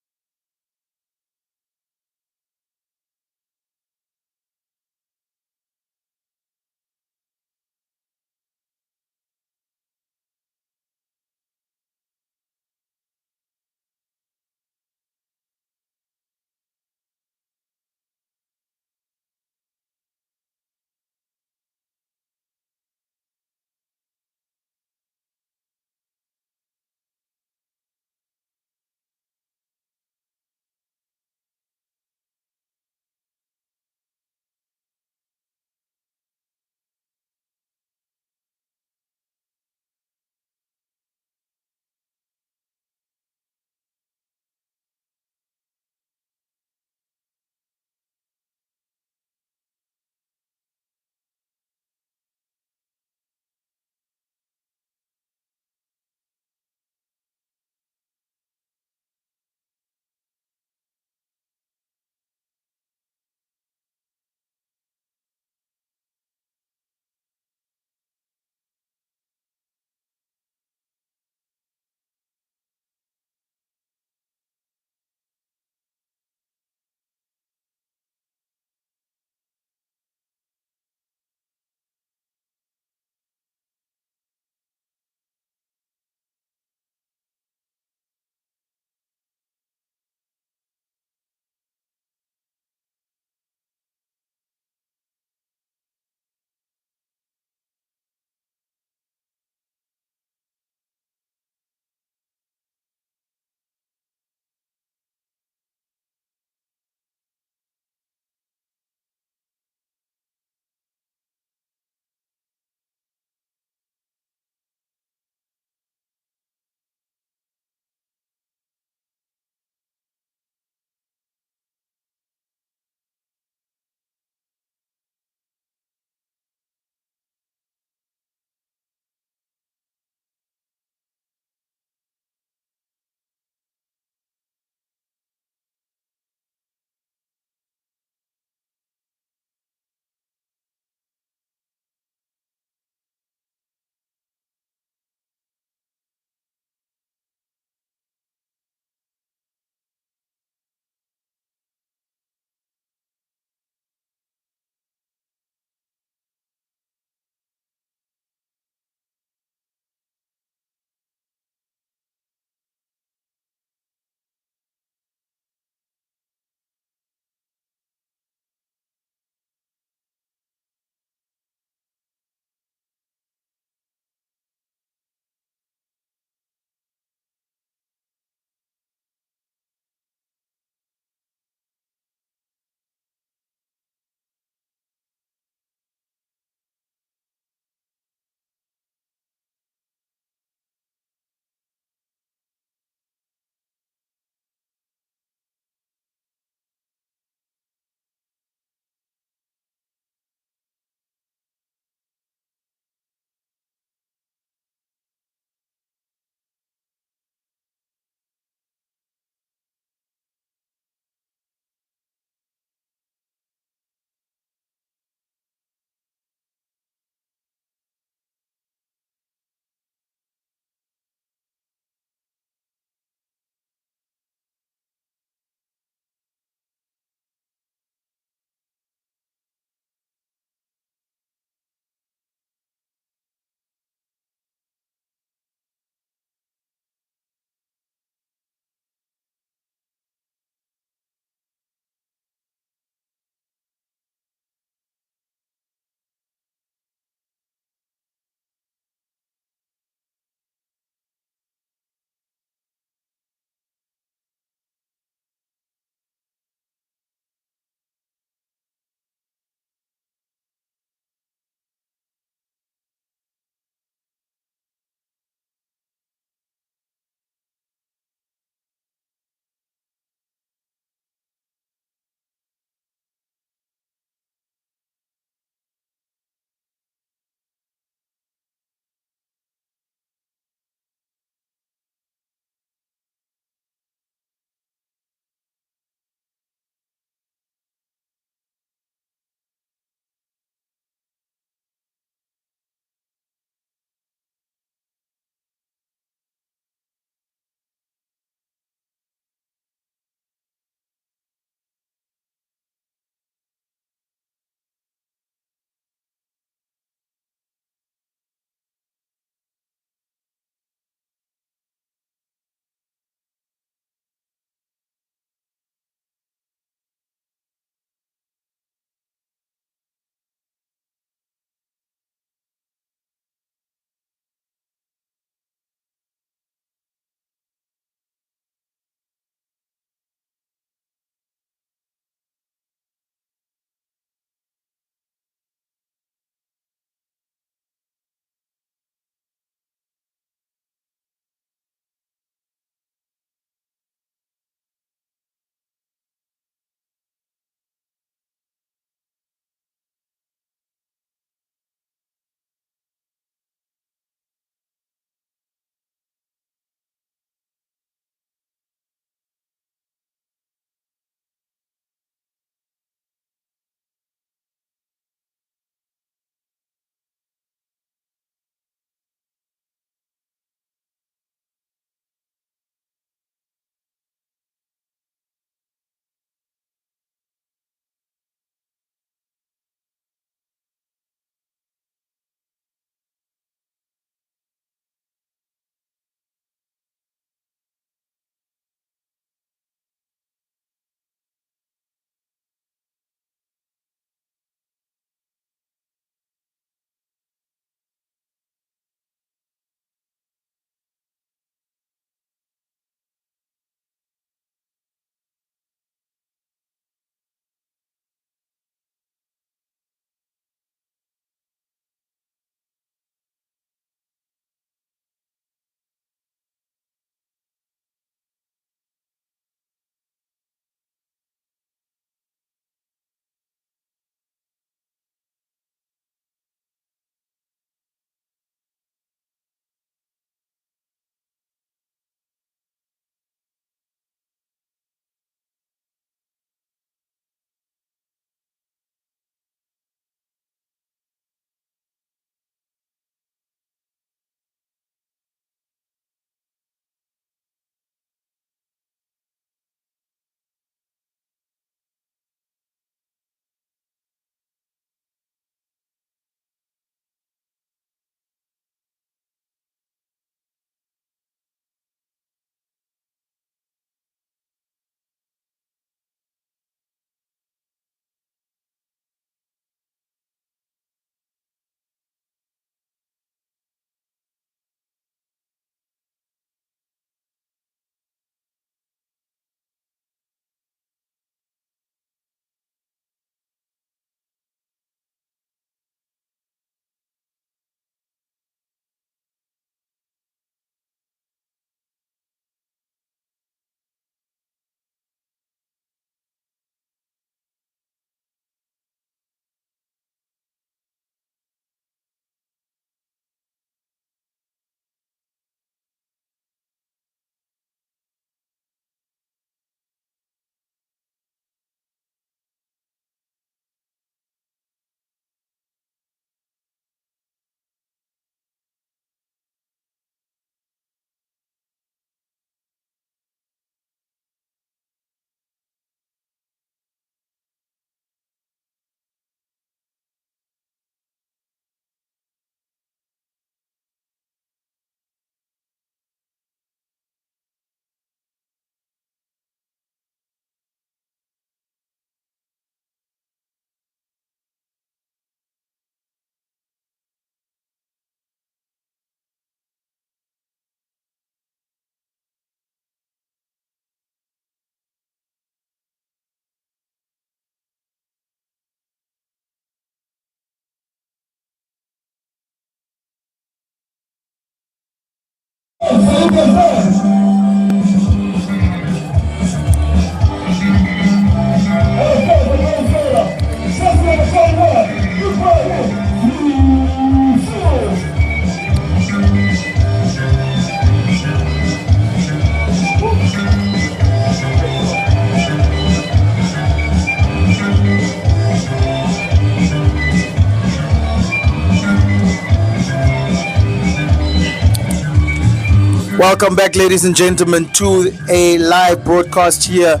Welcome back, ladies and gentlemen, to a live broadcast here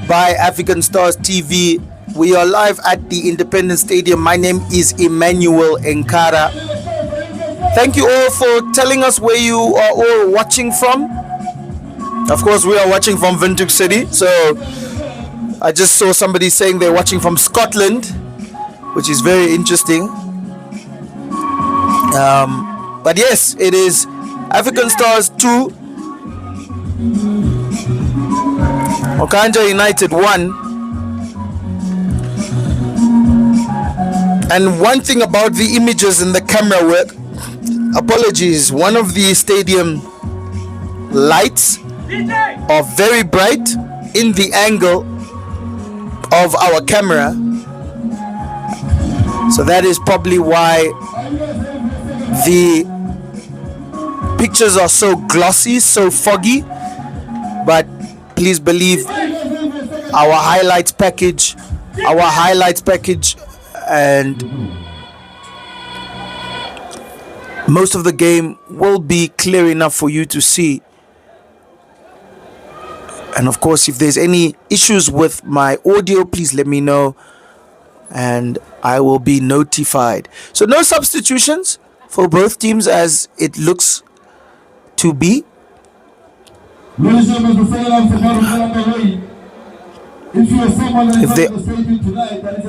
by African Stars TV. We are live at the Independence Stadium. My name is Emmanuel Nkara. Thank you all for telling us where you are all watching from. Of course, we are watching from Windhoek City. So I just saw somebody saying they're watching from Scotland, which is very interesting. But yes, it is African Stars 2, OkahandjaUnited 1. And one thing about the images and the camera work, apologies, one of the stadium lights are very bright in the angle of our camera. So that is probably why the pictures are so glossy, so foggy. But please believe our highlights package and most of the game will be clear enough for you to see. And of course, if there's any issues with my audio, please let me know and I will be notified. So no substitutions for both teams as it looks to be.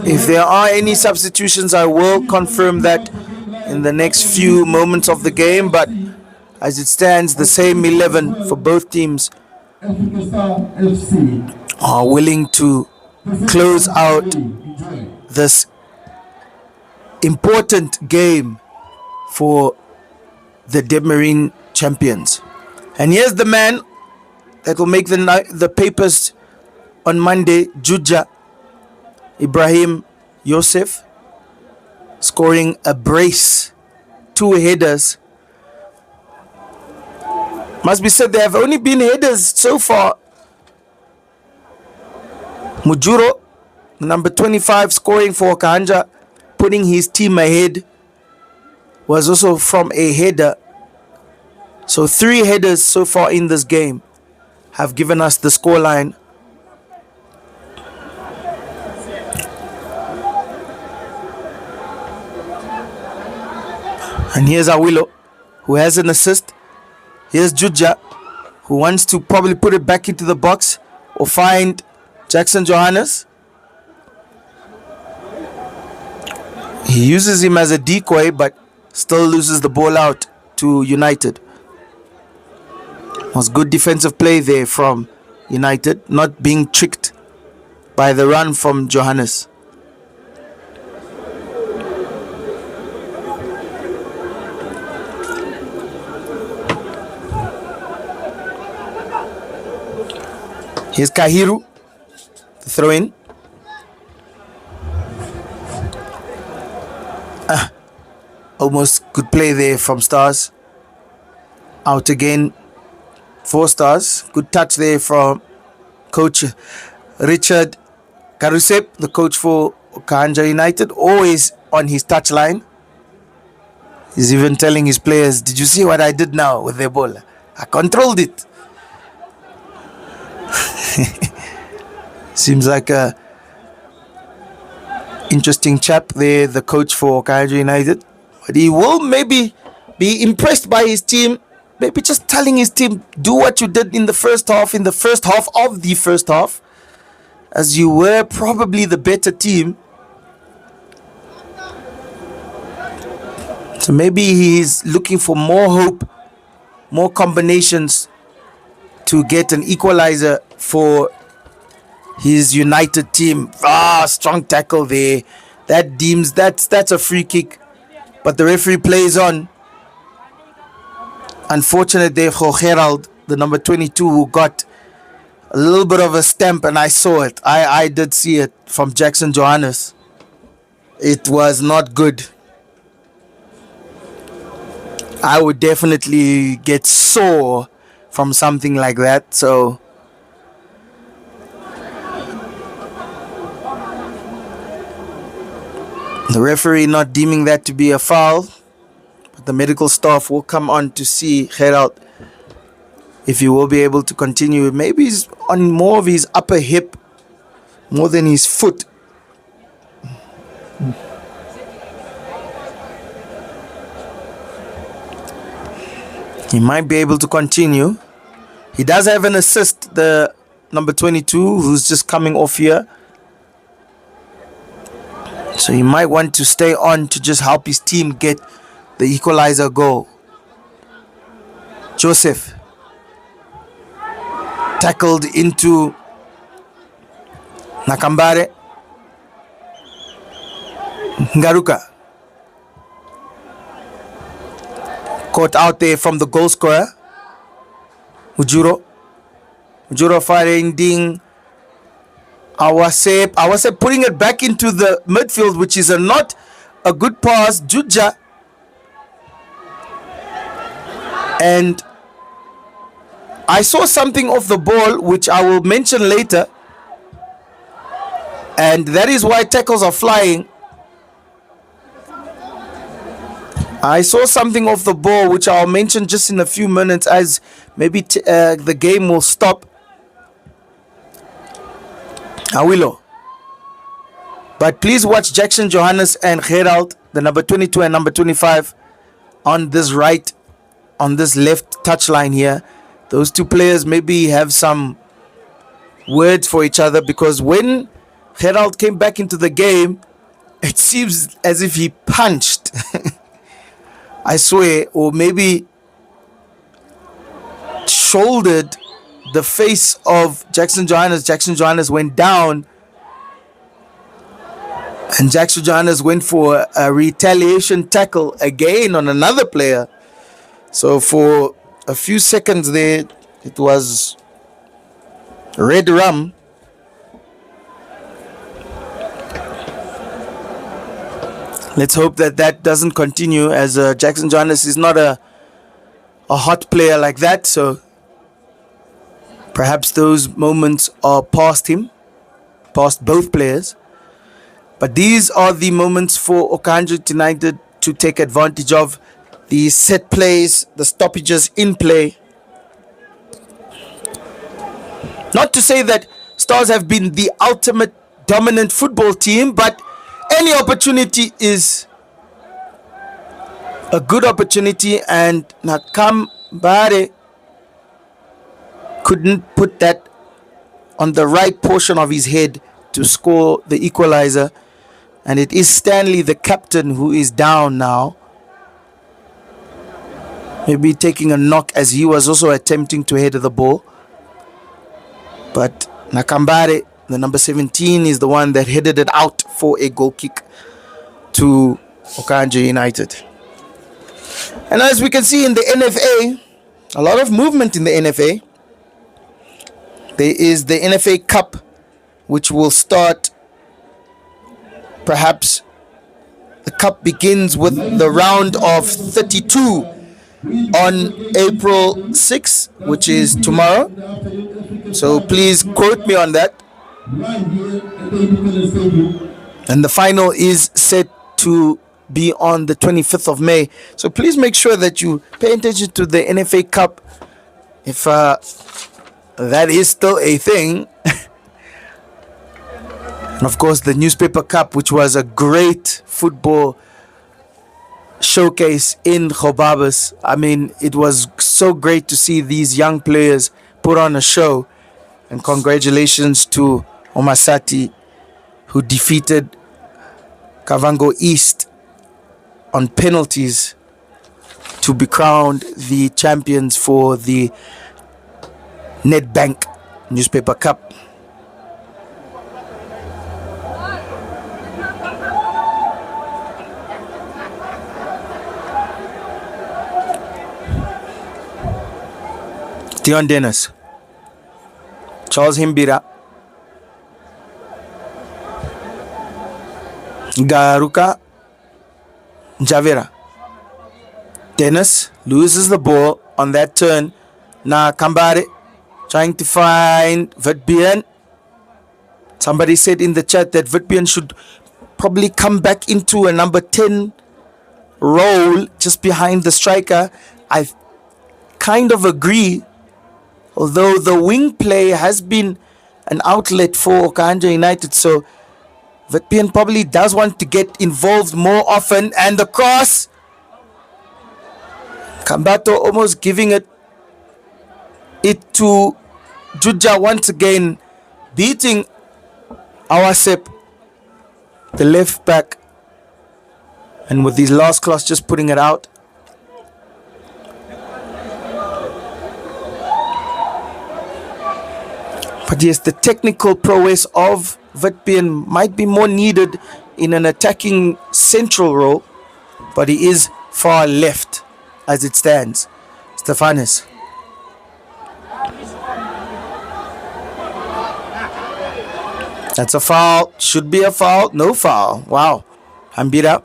If there are any substitutions, I will confirm that in the next few moments of the game, but as it stands, the same 11 for both teams are willing to close out this important game for the Debmarine champions. And here's the man that will make the papers on Monday, Juja Ibrahim Yosef, scoring a brace, 2 headers. Must be said, there have only been headers so far. Mujuro, number 25, scoring for Okahanja, putting his team ahead, was also from a header. So 3 headers so far in this game have given us the scoreline. And here's Awilo, who has an assist. Here's Juja, who wants to probably put it back into the box or find Jackson Johannes. He uses him as a decoy, but still loses the ball out to United. Was good defensive play there from United, not being tricked by the run from Johannes. Here's Kahiru, the throw in. Almost good play there from Stars. Out again for Stars. Good touch there from Coach Richard Karusep, the coach for OkahandjaUnited, always on his touchline. He's even telling his players, did you see what I did now with the ball? I controlled it. Seems like a interesting chap there, the coach for OkahandjaUnited. But he will maybe be impressed by his team. Maybe just telling his team, do what you did in the first half of the first half, as you were probably the better team. So maybe he's looking for more hope, more combinations to get an equalizer for his United team. Strong tackle there. That deems that's a free kick, but the referee plays on. unfortunate there for Gerald, the number 22, who got a little bit of a stamp, and I saw it. I did see it from Jackson Johannes. It was not good. I would definitely get sore from something like that. So the referee not deeming that to be a foul, but the medical staff will come on to see Gerald if he will be able to continue. Maybe he's on more of his upper hip more than his foot. He might be able to continue. He does have an assist, the number 22, who's just coming off here. So he might want to stay on to just help his team get the equalizer goal. Joseph tackled into Nakambare. Ngaruka caught out there from the goal scorer. Ujuro finding Awase putting it back into the midfield, which is not a good pass. Juja, and I saw something off the ball which I will mention later, and that is why tackles are flying. I saw something off the ball which I'll mention just in a few minutes, as maybe the game will stop. Awilo. But please watch Jackson Johannes and Gerald, the number 22 and number 25, on this left touchline here. Those two players maybe have some words for each other, because when Gerald came back into the game, it seems as if he punched. I swear, or maybe shouldered the face of Jackson Johannes. Jackson Johannes went down, and Jackson Johannes went for a retaliation tackle again on another player. So for a few seconds there, it was red rum. Let's hope that doesn't continue, as Jackson Johannes is not a hot player like that. So perhaps those moments are past him, past both players. But these are the moments for OkahandjaUnited to take advantage of. The set plays, the stoppages in play. Not to say that Stars have been the ultimate dominant football team, but any opportunity is a good opportunity, and Nakambare couldn't put that on the right portion of his head to score the equalizer. And it is Stanley, the captain, who is down now. Maybe taking a knock, as he was also attempting to head the ball. But Nakambare, the number 17, is the one that headed it out for a goal kick to OkahandjaUnited. And as we can see in the NFA, a lot of movement in the NFA. There is the NFA Cup, which will start, perhaps the cup begins with the round of 32 on April 6th, which is tomorrow. So please quote me on that. And the final is set to be on the 25th of May. So please make sure that you pay attention to the NFA Cup, if that is still a thing. And of course the Newspaper Cup, which was a great football showcase in Gobabis. I mean, it was so great to see these young players put on a show. And congratulations to Omasati, who defeated Kavango East on penalties to be crowned the champions for the Nedbank Newspaper Cup. Dion Dennis. Charles Himbira. Garuka Javera. Dennis loses the ball on that turn. Now Kambare trying to find Witbeen. Somebody said in the chat that Witbeen should probably come back into a number 10 role just behind the striker. I kind of agree, although the wing play has been an outlet for Okahanja United, so Witbeen probably does want to get involved more often. And the cross, Kambato almost giving it to Juja once again, beating Awasep, the left back, and with his last cross just putting it out. But yes, the technical prowess of Witbeen might be more needed in an attacking central role, but he is far left as it stands. Stefanis. That's a foul. Should be a foul. No foul. Wow. I'm beat up.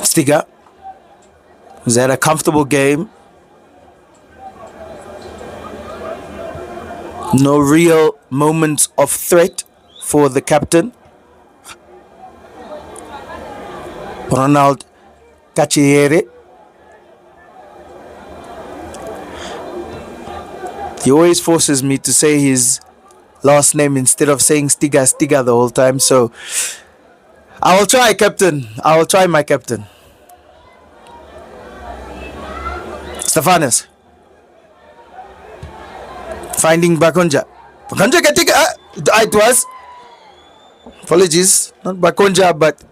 Stiga. Was that a comfortable game? No real moments of threat for the captain. Ronald Kachiere. He always forces me to say his last name instead of saying Stiga the whole time. So I will try, Captain. I will try, my captain. Stefanis. Finding Bakonja. Bakonja getting it was. Apologies. Not Bakonja, but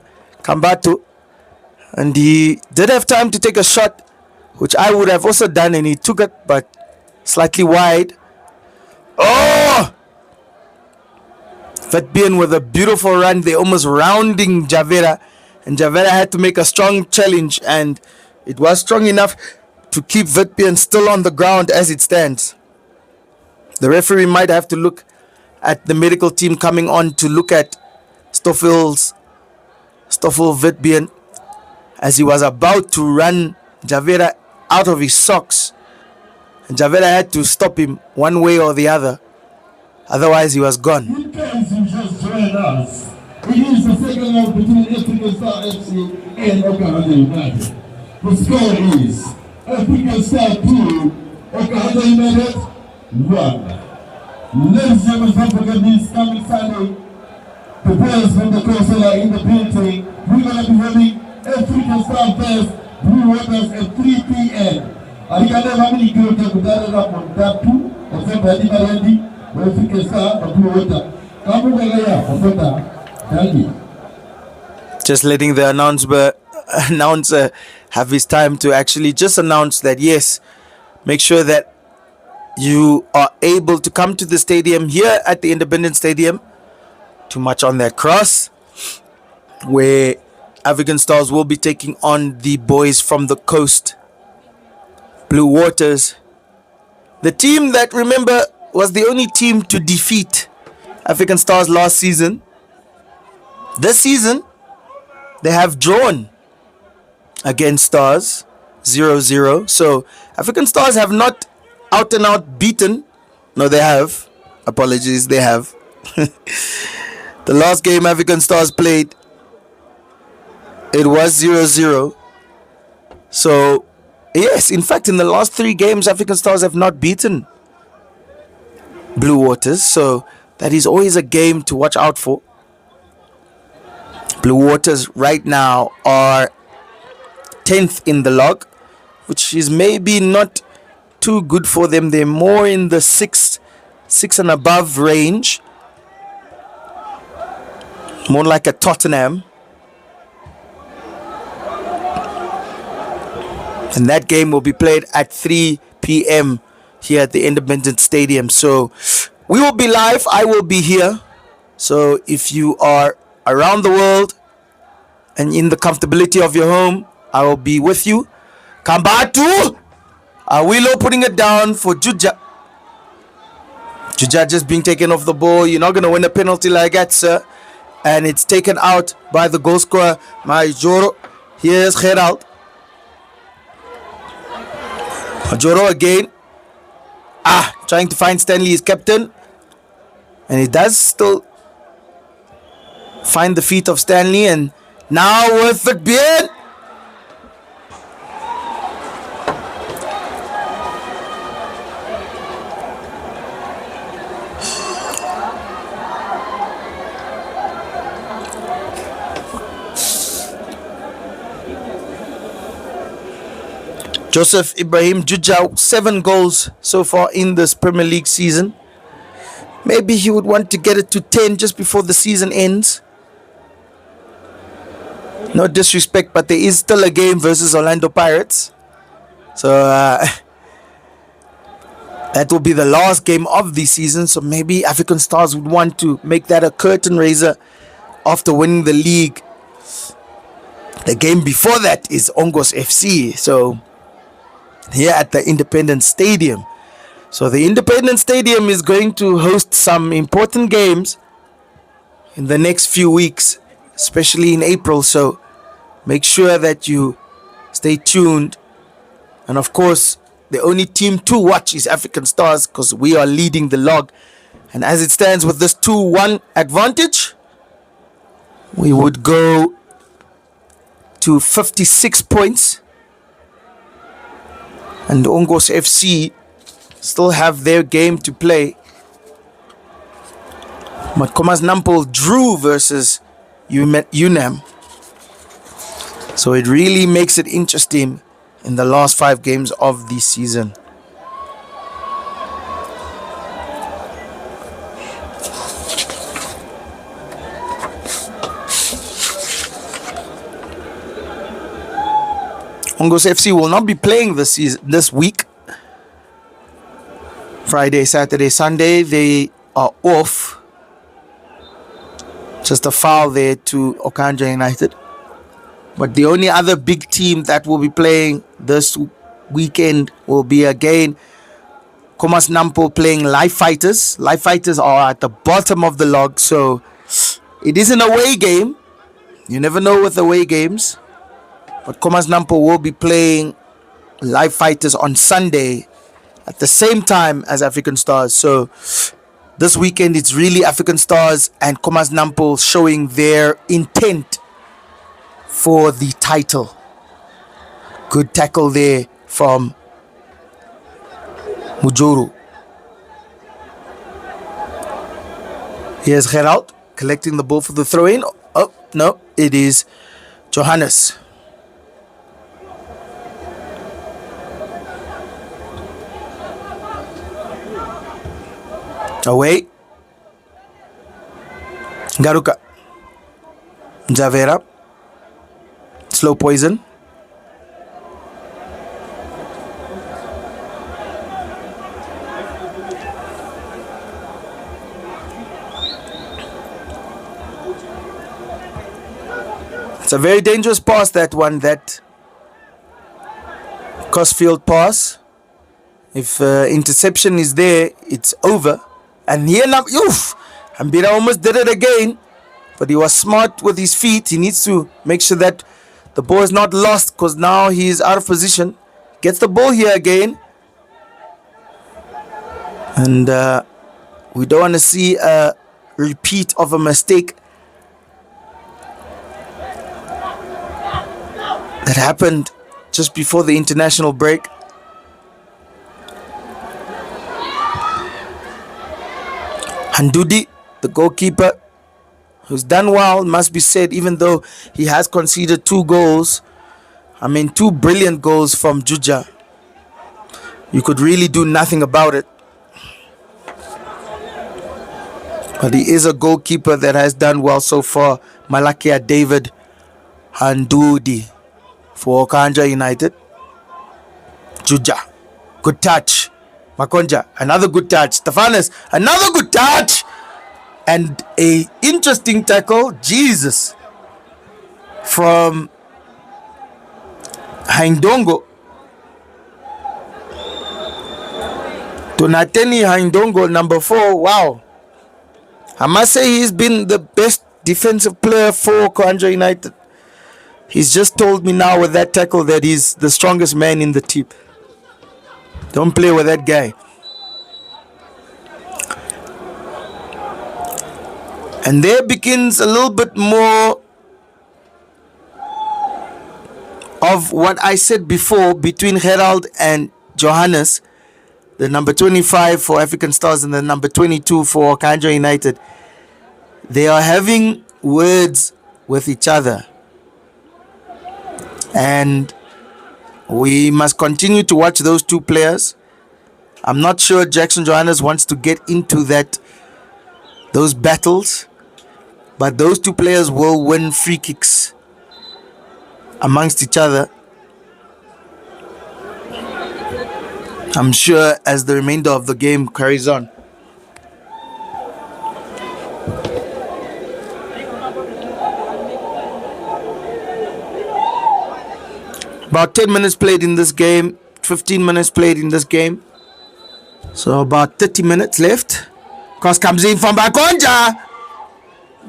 Kambatu. And he did have time to take a shot, which I would have also done, and he took it, but slightly wide. Oh! Witbeen with a beautiful run. They almost rounding Javera, and Javera had to make a strong challenge, and it was strong enough to keep Witbeen still on the ground as it stands. The referee might have to look at the medical team coming on to look at Stoffel Witbeen as he was about to run Javera out of his socks. And Javera had to stop him one way or the other. Otherwise, he was gone. In case you just joined us, it is the second round between African Star FC and Okahanja United. The score is African Star 2, Okahanja United 1. Ladies and gentlemen, don't forget this coming Sunday. The boys from the coastal are in the building. We're going to be having African Star Fest, Blue Waters at 3 p.m. Alikanda family kiyote kutana on that too. Ofenda di Marandi, African Star, Blue Water. Kamu gaya, ofenda, Dagi. Just letting the announcer have his time to actually just announce that, yes, make sure that you are able to come to the stadium here at the Independence Stadium to march on that cross, where African Stars will be taking on the boys from the coast, Blue Waters. The team that, remember, was the only team to defeat African Stars last season. This season, they have drawn against Stars 0-0. So African Stars have not out and out beaten. No, they have. Apologies, they have. The last game African Stars played, it was 0-0. So yes, in fact, in the last 3 games, African Stars have not beaten Blue Waters. So that is always a game to watch out for. Blue Waters right now are 10th in the log, which is maybe not too good for them. They're more in the 6 and above range. More like a Tottenham. And that game will be played at 3 p.m. here at the Independence Stadium. So we will be live. I will be here. So if you are around the world, and in the comfortability of your home, I will be with you. Kambatu Awilo putting it down for Juja. Juja just being taken off the ball. You're not going to win a penalty like that, sir. And it's taken out by the goal scorer, Majoro. Here's Gerald. Majoro again. Trying to find Stanley, his captain. And he does still find the feet of Stanley. And now with it being Joseph Ibrahim Juja, 7 goals so far in this Premier League season. Maybe he would want to get it to 10 just before the season ends. No disrespect, but there is still a game versus Orlando Pirates. So that will be the last game of the season. So maybe African Stars would want to make that a curtain raiser after winning the league. The game before that is Ongos FC. So here at the Independence Stadium. So the Independence Stadium is going to host some important games in the next few weeks, especially in April. So make sure that you stay tuned. And of course, the only team to watch is African Stars because we are leading the log. And as it stands with this 2-1 advantage, we would go to 56 points. And Ongos FC still have their game to play. But Komas Nampol drew versus UNAM. So it really makes it interesting in the last 5 games of the season. Ongos FC will not be playing this week. Friday, Saturday, Sunday, they are off. Just a foul there to OkahandjaUnited. But the only other big team that will be playing this weekend will be again Komas Nampo playing Live Fighters. Live Fighters are at the bottom of the log, so it is an away game. You never know with away games. But Komas Nampo will be playing Live Fighters on Sunday at the same time as African Stars. So this weekend it's really African Stars and Komas Nampo showing their intent for the title. Good tackle there from Mujuru. Here's Gerald collecting the ball for the throw-in. Oh, no, it is Johannes. Away. Garuka. Javera. Slow poison. It's a very dangerous pass, that one, that crossfield pass. If interception is there, it's over. And here now, Ambira almost did it again, but he was smart with his feet. He needs to make sure that the ball is not lost because now he is out of position. Gets the ball here again. And we don't want to see a repeat of a mistake that happened just before the international break. Handudi, the goalkeeper, who's done well, must be said, even though he has conceded 2 goals. I mean, 2 brilliant goals from Juja. You could really do nothing about it. But he is a goalkeeper that has done well so far. Malakia David Handudi for OkahandjaUnited. Juja, good touch. Makonja, another good touch. Stefanos, another good touch. And a interesting tackle, Jesus, from Haindongo. Donateni Haindongo, number 4. Wow. I must say he's been the best defensive player for Okahanja United. He's just told me now with that tackle that he's the strongest man in the team. Don't play with that guy. And there begins a little bit more of what I said before between Gerald and Johannes, the number 25 for African Stars and the number 22 for Okahanja United. They are having words with each other. And we must continue to watch those two players. I'm not sure Jackson Johannes wants to get into those battles, but those two players will win free kicks amongst each other, I'm sure, as the remainder of the game carries on. About 10 minutes played in this game, 15 minutes played in this game. So about 30 minutes left. Cross comes in from Bakonja,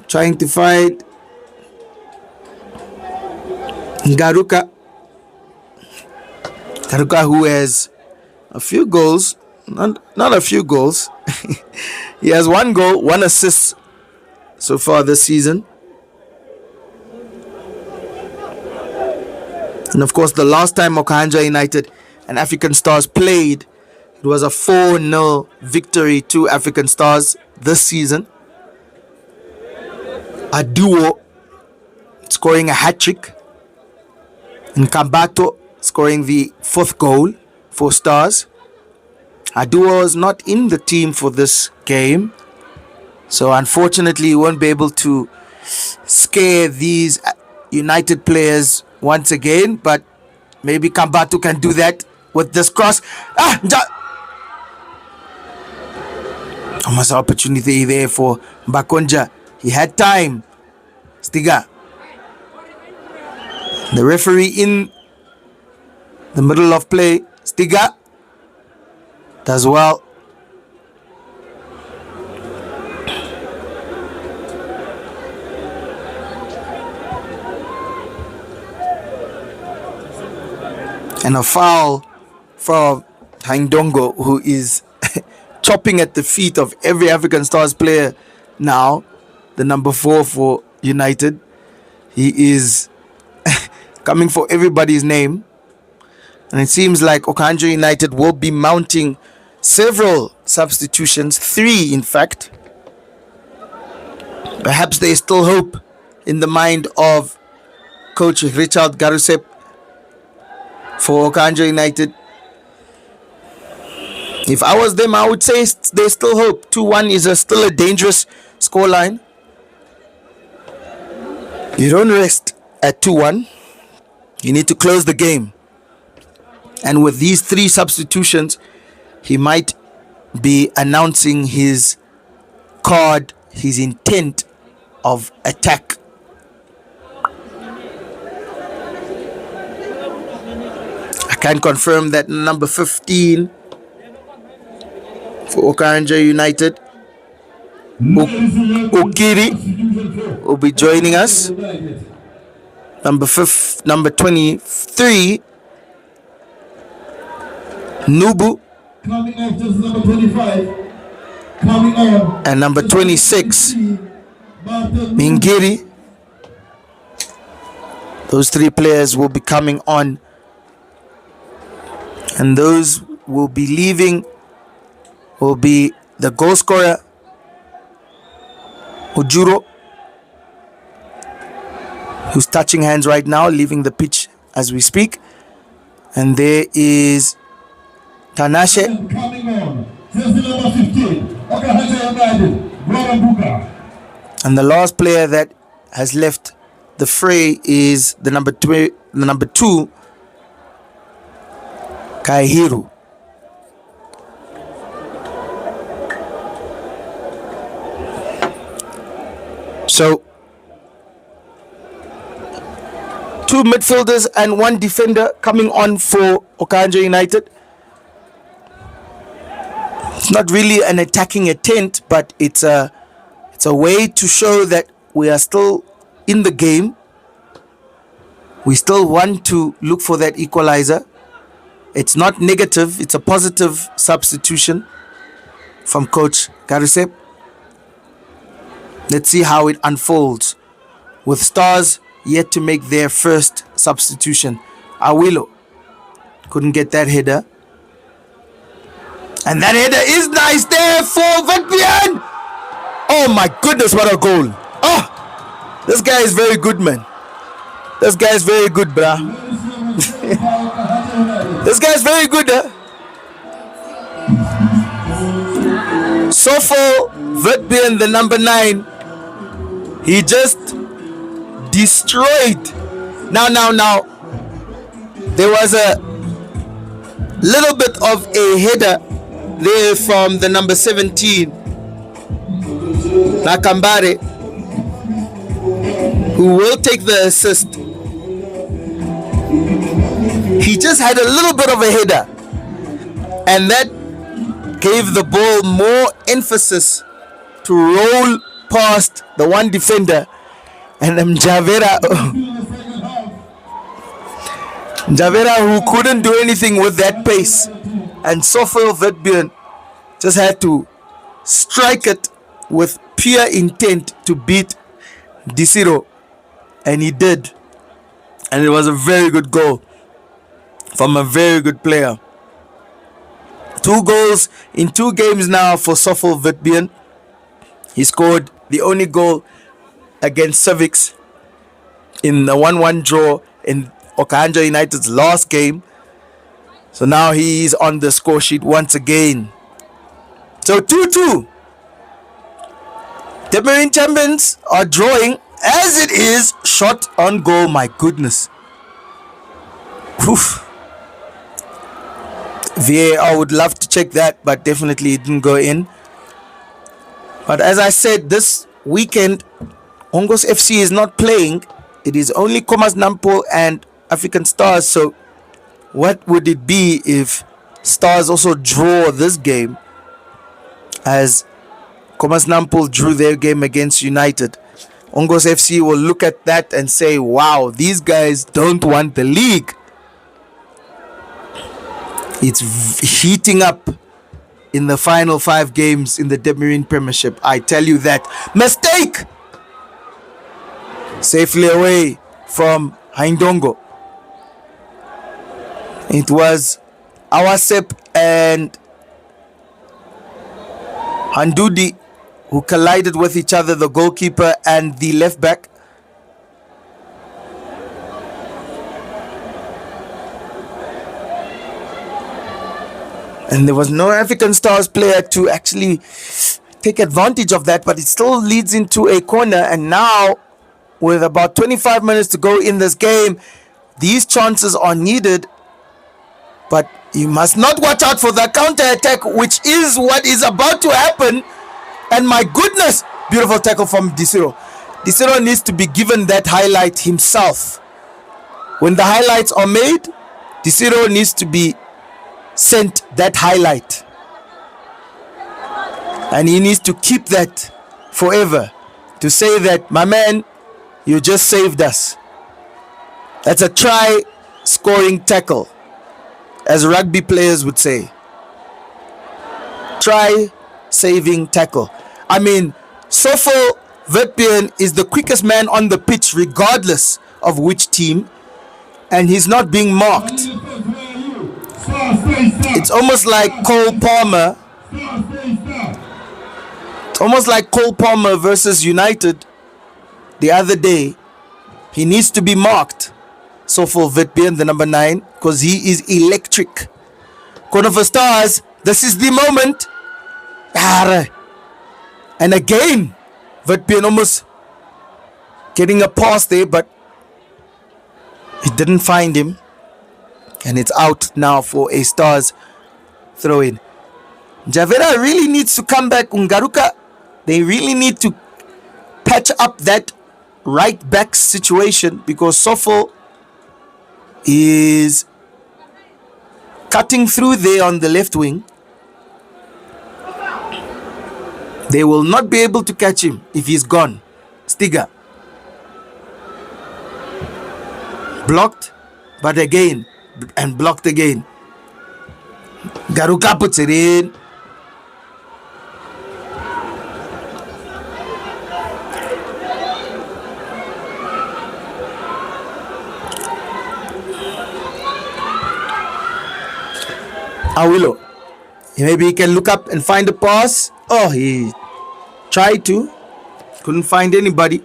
trying to find Garuka, who has a few goals, not a few goals. He has 1 goal, 1 assist so far this season. And of course, the last time Okahanja United and African Stars played, it was a 4-0 victory to African Stars this season. A duo scoring a hat-trick, and Kambato scoring the 4th goal for Stars. Aduo is not in the team for this game, so unfortunately he won't be able to scare these United players once again, but maybe Kambato can do that with this cross. Almost opportunity there for Bakonja. He had time. Stiga, the referee in the middle of play. Stiga does well. And a foul from Haindongo, who is chopping at the feet of every African Stars player now, the number 4 for United. He is coming for everybody's name. And it seems like Okahanja United will be mounting several substitutions, 3 in fact. Perhaps there is still hope in the mind of coach Richard Garusep for Okahanja United. If I was them, I would say there's still hope. 2-1 is still a dangerous scoreline. You don't rest at 2-1. You need to close the game. And with these 3 substitutions, he might be announcing his intent of attack. I can confirm that number 15 for Okahanja United, Okiri, will be joining us. Number 23, Nubu, coming off just number 25, coming on, and number 26, Mingiri. Those 3 players will be coming on, and those will be leaving will be the goal scorer Ujuro, who's touching hands right now, leaving the pitch as we speak. And there is Tanashe. coming on, jersey number 15, Okahanja United, Buka. And the last player that has left the fray is the number 2, Kaihiru. So two midfielders and one defender coming on for OkahandjaUnited. It's not really an attacking attempt, but it's a way to show that we are still in the game. We still want to look for that equalizer. It's not negative, it's a positive substitution from Coach Karisep. Let's see how it unfolds, with Stars yet to make their first substitution. Awilo couldn't get that header. And that header is nice there for Vetbian. Oh my goodness, what a goal. Oh, this guy is very good, man. This guy is very good, bruh. This guy is very good, huh? Sofo Vetbian, the number 9, he just destroyed. Now, there was a little bit of a header there from the number 17, Nakambare, who will take the assist. He just had a little bit of a header, and that gave the ball more emphasis to roll past the one defender, and Njavera who couldn't do anything with that pace, and Sofo Vetbian just had to strike it with pure intent to beat Disiro, and he did, and it was a very good goal from a very good player. 2 goals in 2 games now for Sofo Vetbian. He scored the only goal against Civics in the 1-1 draw in OkahandjaUnited's last game. So now he's on the score sheet once again. So 2-2. Debmarine champions are drawing, as it is shot on goal. My goodness. Oof. VAR would love to check that, but definitely it didn't go in. But as I said, this weekend Ongos FC is not playing. It is only Komas Nampo and African Stars. So what would it be if Stars also draw this game, as Komas Nampo drew their game against United? Ongos FC will look at that and say, wow, these guys don't want the league. It's heating up in the final 5 games in the Debmarine Premiership. I tell you that. Mistake! Safely away from Haindongo. It was Awasep and Handudi who collided with each other, the goalkeeper and the left back. And there was no African Stars player to actually take advantage of that, but it still leads into a corner. And now, with about 25 minutes to go in this game, these chances are needed. But you must not watch out for the counter-attack, which is what is about to happen. And my goodness, beautiful tackle from Disiro. Disiro needs to be given that highlight himself. When the highlights are made, Disiro needs to be sent that highlight, and he needs to keep that forever, to say that, my man, you just saved us. That's a try scoring tackle, as rugby players would say. Try saving tackle. I mean, Sofo Vetbian is the quickest man on the pitch regardless of which team, and he's not being marked. It's almost like Cole Palmer. It's almost like Cole Palmer versus United the other day. He needs to be marked. So for Vetbian, the number 9, because he is electric. Corner for Stars. This is the moment. And again, Vetbian almost getting a pass there, but he didn't find him. And it's out now for a Stars throw in. Javera really needs to come back. Ungaruka, they really need to patch up that right back situation, because Sofo is cutting through there on the left wing. They will not be able to catch him if he's gone. Stiga. Blocked, but again, and blocked again. Garuka puts it in. Awilo. Maybe he can look up and find a pass. Oh, he tried to. Couldn't find anybody.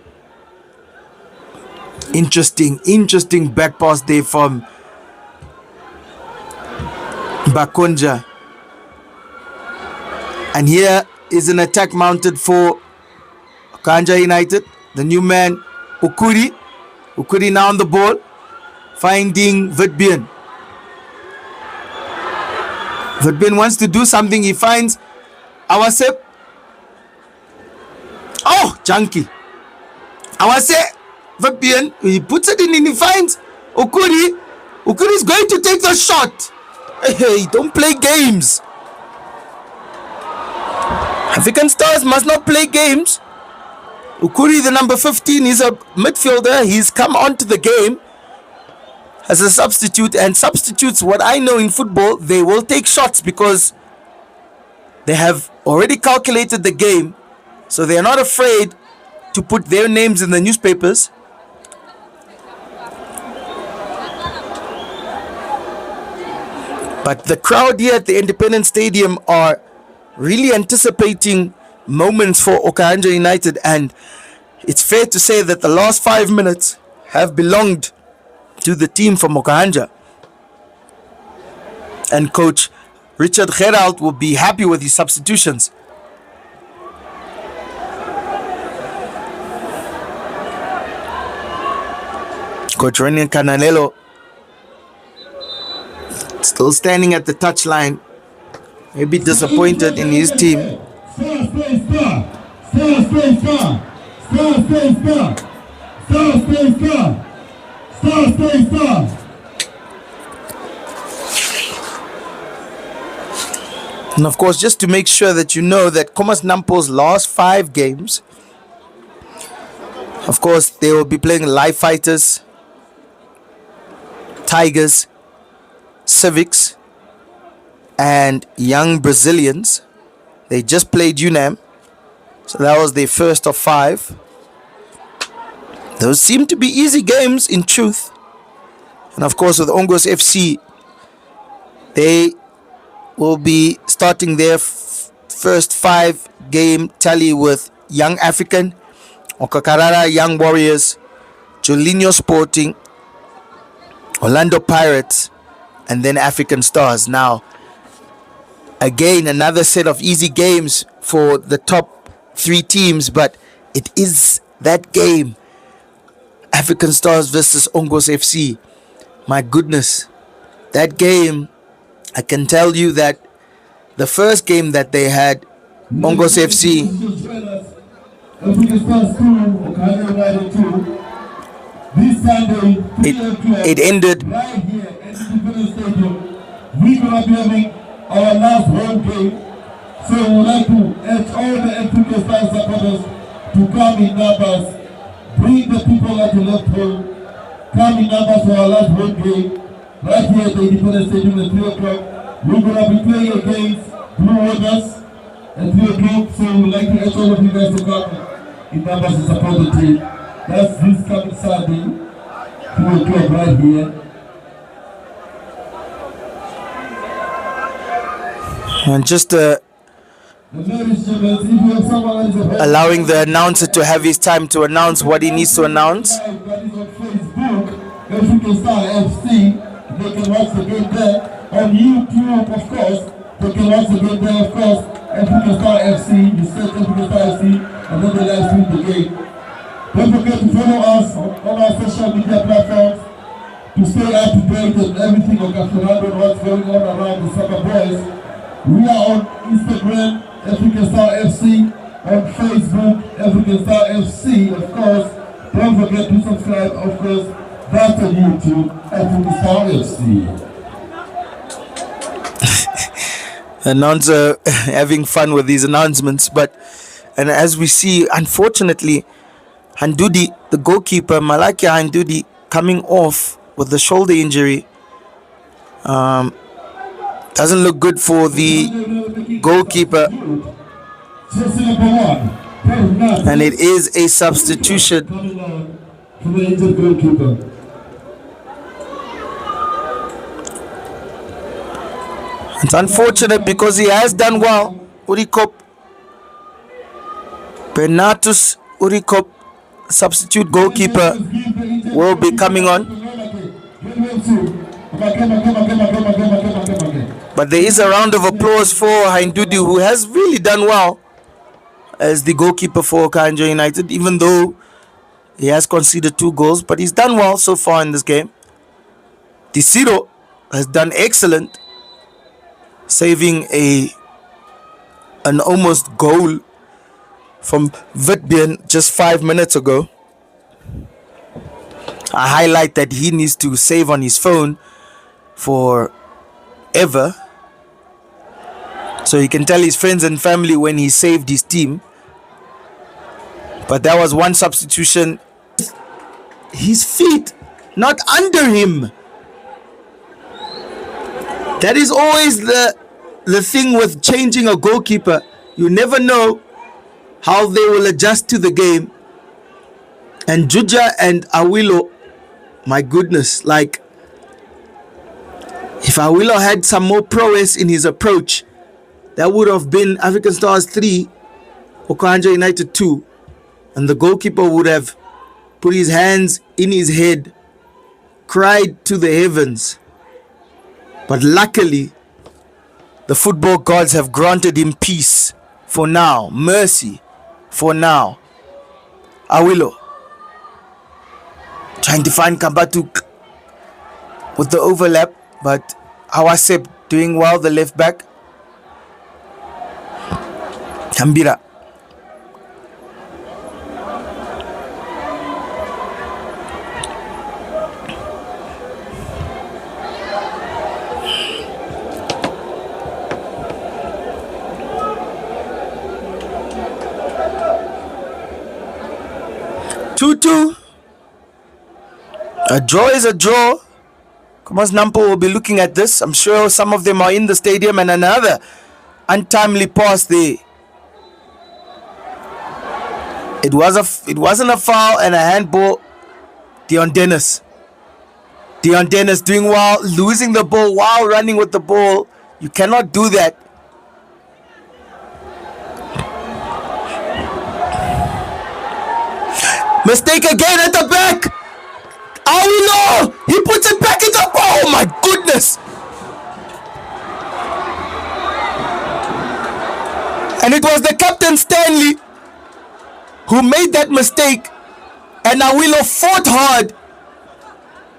Interesting back pass there from Bakonja. And here is an attack mounted for Okahanja United. The new man, Ukuri. Ukuri now on the ball. Finding Vitbien. Vitbien wants to do something. He finds Awase. Oh, junkie. Awase. Vitbien. He puts it in and he finds Ukuri. Ukuri is going to take the shot. Hey, don't play games. African Stars must not play games. Ukuri, the number 15, is a midfielder. He's come onto the game as a substitute, and substitutes, what I know in football, they will take shots because they have already calculated the game, so they are not afraid to put their names in the newspapers. But the crowd here at the Independence Stadium are really anticipating moments for Okahanja United, and it's fair to say that the last 5 minutes have belonged to the team from Okahanja. And Coach Richard Gerald will be happy with his substitutions. Coach Renan Cananelo still standing at the touchline, maybe disappointed in his team. And of course, just to make sure that you know that Khomas Nampo's last 5 games, of course, they will be playing Live Fighters, Tigers, Civics, and Young Brazilians. They just played UNAM, so that was their first of 5. Those seem to be easy games in truth. And of course, with Ongos FC, they will be starting their first 5-game tally with Young African, Okakarara Young Warriors, Jolinho Sporting, Orlando Pirates, and then African Stars. Now, again, another set of easy games for the top 3 teams, but it is that game, African Stars versus Ongos FC. My goodness, that game, I can tell you that the first game that they had, Ongos FC, it ended. Right here at Independence Stadium, we're going to be having our last home game. So we would like to urge all the African Stars supporters to come in numbers. Bring the people that you left home. Come in numbers for our last home game. Right here at the Independence Stadium at 3 o'clock. We're going to be playing against Blue Waters at 3 o'clock. So we would like to urge all of you guys to come in numbers to support the team. That's this coming Saturday, 2 o'clock right here. And just allowing the announcer to have his time to announce what he needs to announce. That is on Facebook, African Star FC. They can watch the game there. On YouTube, of course, they can watch the game there, of course. African Star FC, you search African Star FC, and then they live stream the game. Don't forget to follow us on our social media platforms to stay up to date on everything of Castellano and what's going on around the Soccer Boys. We are on Instagram, African Star FC, on Facebook, African Star FC, of course. Don't forget to subscribe, of course, That's on YouTube at Star FC. Announcer having fun with these announcements, and as we see, unfortunately, Handudi, the goalkeeper, Malakia Handudi, coming off with the shoulder injury. Doesn't look good for the goalkeeper, and it is a substitution. It's unfortunate because he has done well. Urikop, Benatus Urikop, substitute goalkeeper, will be coming on. But there is a round of applause for Handudi, who has really done well as the goalkeeper for OkahandjaUnited, even though he has conceded 2 goals, but he's done well so far in this game. Disiro has done excellent, saving an almost goal from Witbeen just 5 minutes ago. I highlight that he needs to save on his phone forever, so he can tell his friends and family when he saved his team. But that was one substitution. His feet, not under him. That is always the thing with changing a goalkeeper. You never know how they will adjust to the game. And Juja and Awilo, my goodness, like, if Awilo had some more prowess in his approach, that would have been African Stars 3, OkahandjaUnited 2, and the goalkeeper would have put his hands in his head, cried to the heavens. But luckily, the football gods have granted him peace for now, mercy for now. Awilo trying to find Kambatu with the overlap, but Awasep doing well, the left back. Tambira. Two. A draw is a draw. Komas Nampo will be looking at this. I'm sure some of them are in the stadium, and another untimely pass there. It wasn't a foul and a handball. Dion Dennis doing well, losing the ball while running with the ball. You cannot do that. Mistake again at the back. Oh no! He puts it back in the ball. Oh my goodness! And it was the captain Stanley who made that mistake, and Awilo fought hard.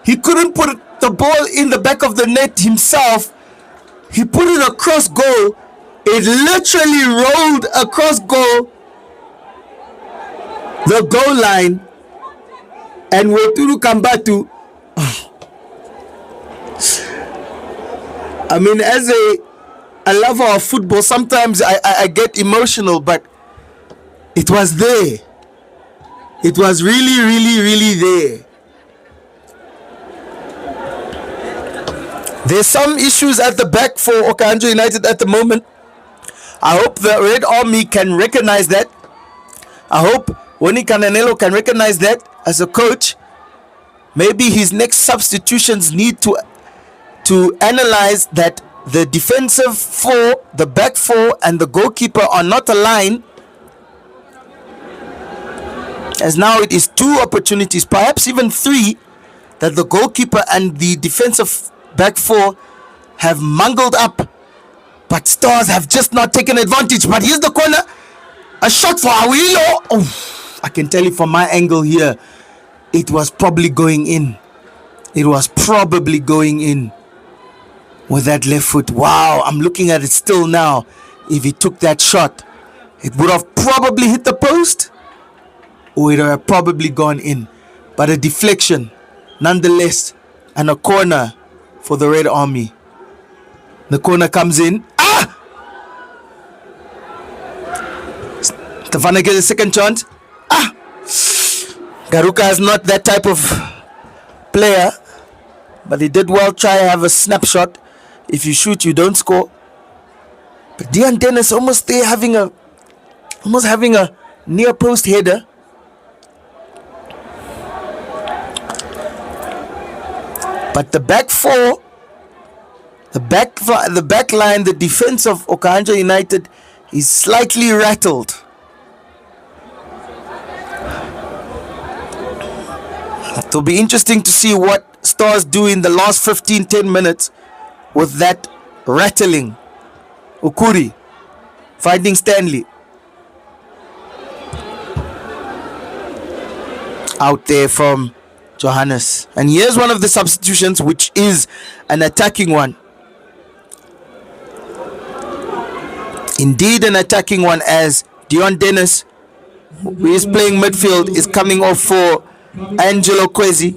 He couldn't put the ball in the back of the net himself. He put it across goal. It literally rolled across goal, the goal line, and Weturu Kambatu. I mean, as a lover of football, sometimes I get emotional, but it was there. It was really, really, really there. There's some issues at the back for OkahandjaUnited at the moment. I hope the Red Army can recognize that. I hope Woni Kananelo can recognize that as a coach. Maybe his next substitutions need to analyze that the defensive four, the back four, and the goalkeeper are not aligned. As now it is 2 opportunities, perhaps even 3, that the goalkeeper and the defensive back 4 have mangled up, but Stars have just not taken advantage. But here's the corner, a shot for Awilo. Oh, I can tell you from my angle here, it was probably going in. It was probably going in with that left foot. Wow, I'm looking at it still now. If he took that shot, it would have probably hit the post, or it would have probably gone in. But a deflection nonetheless, and a corner for the Red Army. The corner comes in. Stefano gets a second chance. Garuka is not that type of player, but he did well try to have a snapshot. If you shoot, you don't score. But Dion Dennis almost there having a near post header. But the back four, the back line, the defense of Okahanja United is slightly rattled. It'll be interesting to see what Stars do in the last 10 minutes with that rattling. Ukuri finding Stanley. Out there from Johannes. And here's one of the substitutions, which is an attacking one. Indeed an attacking one, as Dion Dennis, who is playing midfield, is coming off for Angelo Kwesi.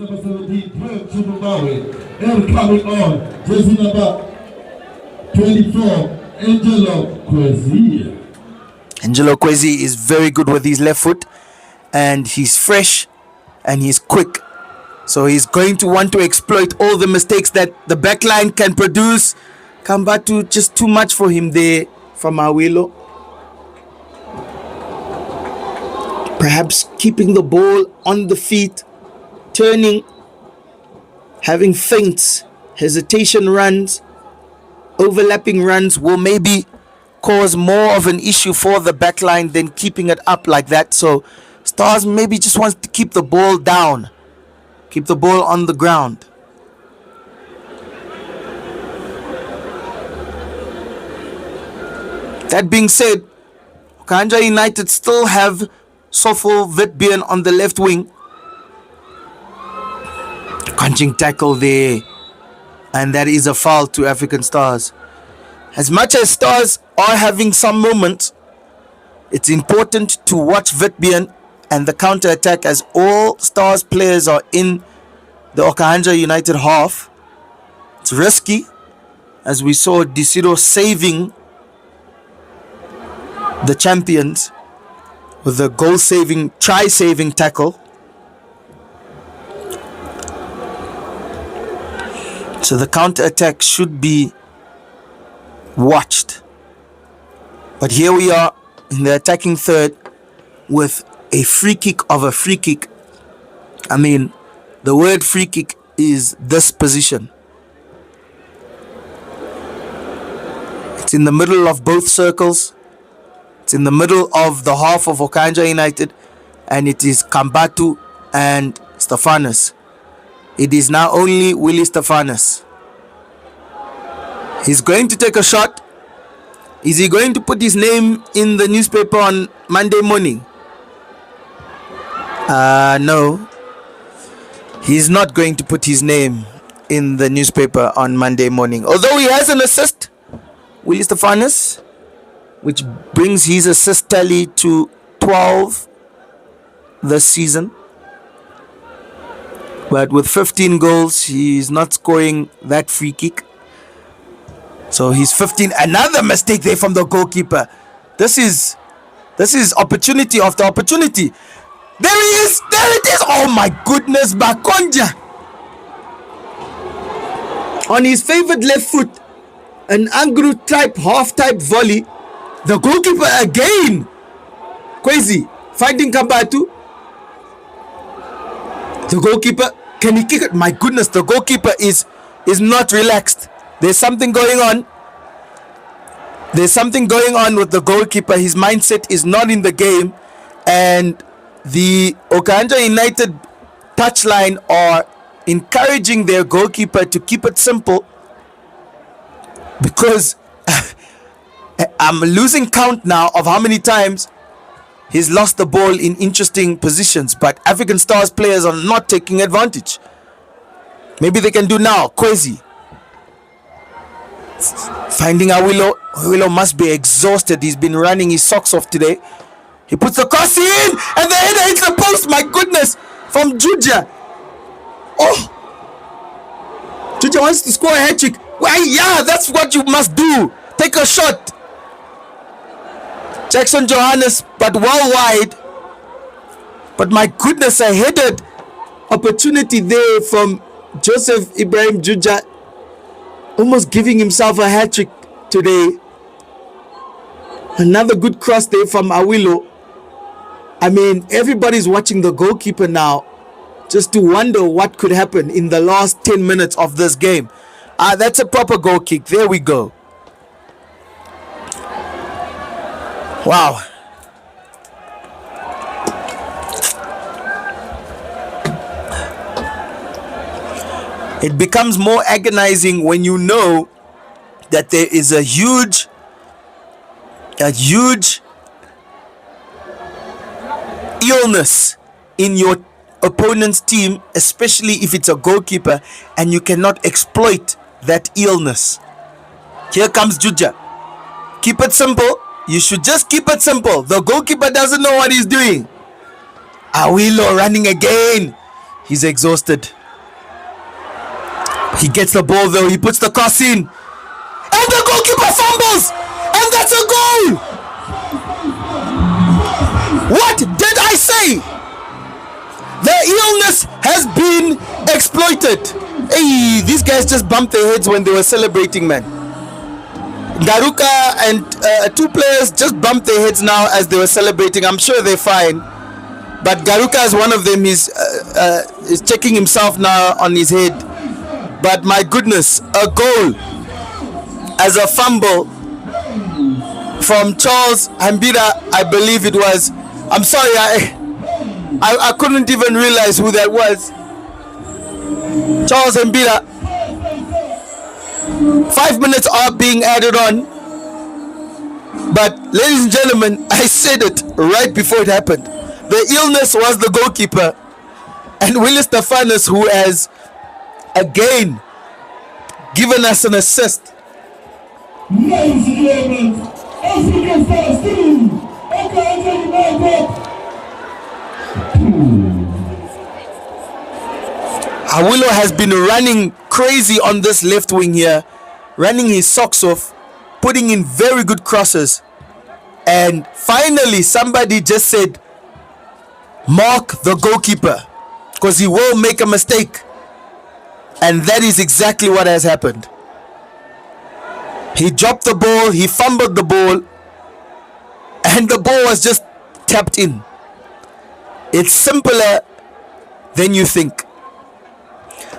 And coming on, jersey number 24, Angelo Kwesi. Angelo Kwesi is very good with his left foot, and he's fresh and he's quick. So he's going to want to exploit all the mistakes that the backline can produce. Kambatu, just too much for him there from Awilo. Perhaps keeping the ball on the feet, turning, having feints, hesitation runs, overlapping runs will maybe cause more of an issue for the backline than keeping it up like that. So Stars maybe just wants to keep the ball down, keep the ball on the ground. That being said, Okahanja United still have Sofo Vitbjörn on the left wing. Crunching tackle there, and that is a foul to African Stars. As much as Stars are having some moments, it's important to watch Vitbjörn and the counter attack, as all Stars players are in the Okahanja United half. It's risky, as we saw Disiro saving the champions with a goal-saving, try-saving tackle. So the counter-attack should be watched. But here we are in the attacking third with a free kick of a free kick. I mean, the word free kick is this position. It's in the middle of both circles. It's in the middle of the half of Okahanja United, and it is Kambatu and Stefanus. It is now only Willie Stefanus. He's going to take a shot. Is he going to put his name in the newspaper on Monday morning? No. He's not going to put his name in the newspaper on Monday morning. Although he has an assist, Willie Stefanus, which brings his assist tally to 12 this season. But with 15 goals, he's not scoring that free kick. So he's 15. Another mistake there from the goalkeeper. This is opportunity after opportunity. There he is. There it is. Oh my goodness, Bakonja. On his favorite left foot, an Angru type, half type volley. The goalkeeper again. Kwesi finding Kambatu. The goalkeeper, can he kick it? My goodness, the goalkeeper is not relaxed. There's something going on. There's something going on with the goalkeeper. His mindset is not in the game. And the Okahanja United touchline are encouraging their goalkeeper to keep it simple, because I'm losing count now of how many times he's lost the ball in interesting positions, but African Stars players are not taking advantage. Maybe they can do now. Kwesi finding Awilo. Awilo must be exhausted. He's been running his socks off today. He puts the cross in, and the header hits the post. My goodness, from Juja. Oh, Juja wants to score a hat trick. Why? Yeah, that's what you must do. Take a shot. Jackson Johannes, but well wide. But my goodness, a headed opportunity there from Joseph Ibrahim Juja, almost giving himself a hat trick today. Another good cross there from Awilo. I mean, everybody's watching the goalkeeper now, just to wonder what could happen in the last 10 minutes of this game. That's a proper goal kick. There we go. Wow. It becomes more agonizing when you know that there is a huge illness in your opponent's team, especially if it's a goalkeeper, and you cannot exploit that illness. Here comes Juja. Keep it simple. You should just keep it simple. The goalkeeper doesn't know what he's doing. Awilo running again. He's exhausted. He gets the ball though. He puts the cross in. And the goalkeeper fumbles. And that's a goal. What did I say? The illness has been exploited. Hey, these guys just bumped their heads when they were celebrating, man. Garuka and two players just bumped their heads now as they were celebrating. I'm sure they're fine. But Garuka is one of them. Is checking himself now on his head. But my goodness, a goal as a fumble from Charles Hambira, I believe it was. I'm sorry, I couldn't even realize who that was. Charles Hambira. 5 minutes are being added on. But ladies and gentlemen, I said it right before it happened. The illness was the goalkeeper. And Willis Stefanus, who has again given us an assist. Ladies and gentlemen, African Stars 2, Okahanja Awilo has been running crazy on this left wing here, running his socks off, putting in very good crosses, and finally somebody just said, mark the goalkeeper, because he will make a mistake. And that is exactly what has happened. He dropped the ball, he fumbled the ball, and the ball was just tapped in. It's simpler than you think.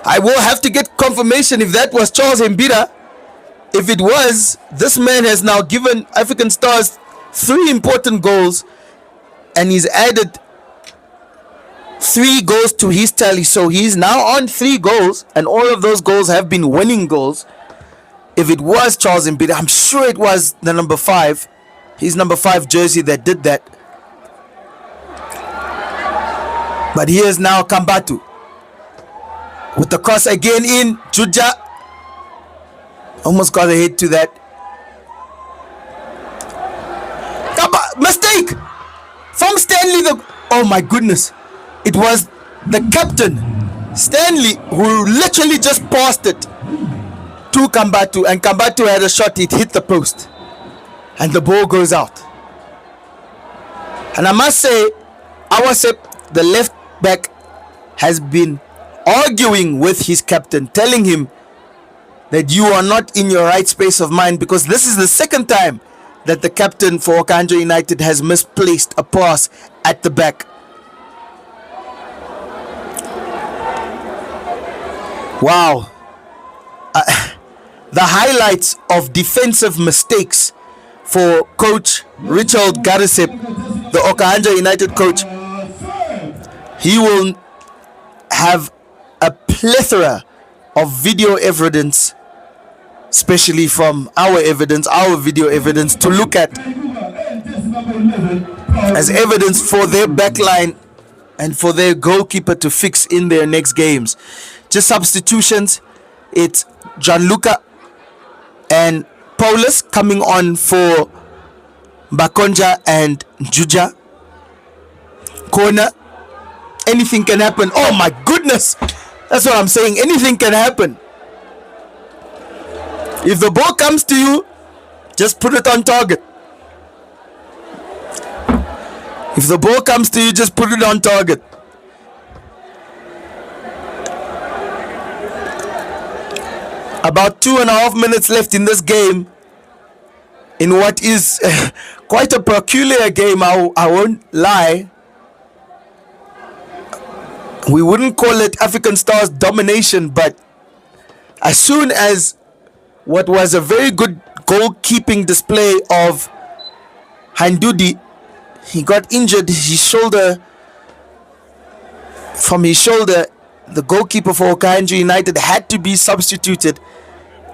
I will have to get confirmation if that was Charles Hambira. If it was, this man has now given African Stars 3 important goals, and he's added 3 goals to his tally. So he's now on 3 goals, and all of those goals have been winning goals. If it was Charles Hambira, I'm sure it was the number 5, his number 5 jersey that did that. But here's now Kambatu with the cross again in. Juja almost got a hit to that. Mistake from Stanley. Oh my goodness, it was the captain Stanley who literally just passed it to Kambatu, and Kambatu had a shot. It hit the post and the ball goes out. And I must say, the left back, has been arguing with his captain, telling him that you are not in your right space of mind, because this is the second time that the captain for OkahandjaUnited has misplaced a pass at the back. Wow. The highlights of defensive mistakes for coach Richard Garisep, the OkahandjaUnited coach. He will have a plethora of video evidence, especially from our video evidence, to look at as evidence for their backline and for their goalkeeper to fix in their next games. Just substitutions. It's Gianluca and Paulus coming on for Bakonja and Juja. Corner. Anything can happen. Oh my goodness. That's what I'm saying. Anything can happen. If the ball comes to you, just put it on target. If the ball comes to you, just put it on target. About 2.5 minutes left in this game, in what is quite a peculiar game, I won't lie. We wouldn't call it African Stars domination, but as soon as what was a very good goalkeeping display of Handudi, he got injured, his shoulder, the goalkeeper for OkahandjaUnited had to be substituted,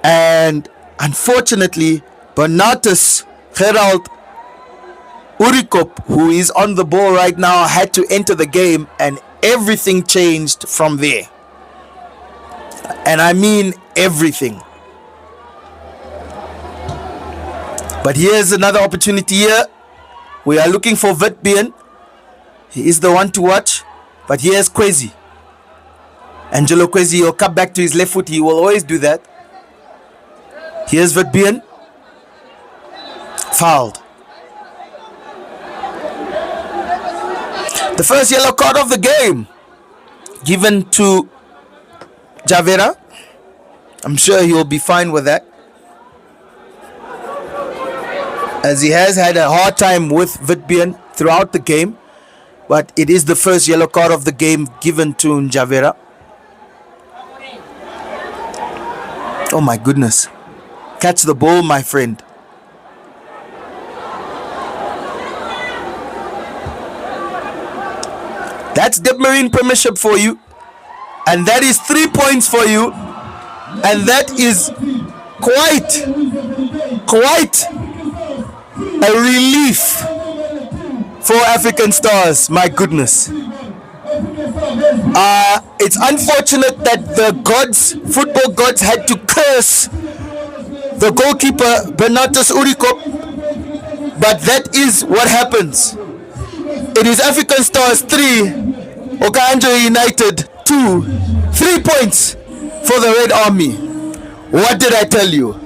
and unfortunately Bonatus Gerald Urikop, who is on the ball right now, had to enter the game, and everything changed from there. And I mean everything. But here's another opportunity here. We are looking for Witbeen. He is the one to watch. But here's Kwesi. Angelo Kwesi will come back to his left foot. He will always do that. Here's Witbeen. Fouled. The first yellow card of the game given to Javera. I'm sure he will be fine with that, as he has had a hard time with Witbeen throughout the game. But it is the first yellow card of the game given to Javera. Oh my goodness. Catch the ball, my friend. That's Debmarine Premiership for you. And that is 3 points for you. And that is quite a relief for African Stars. My goodness. It's unfortunate that the gods, football gods, had to curse the goalkeeper Bonatus Urikop, but that is what happens. It is African Stars 3, OkahandjaUnited 2. 3 points for the Red Army. What did I tell you?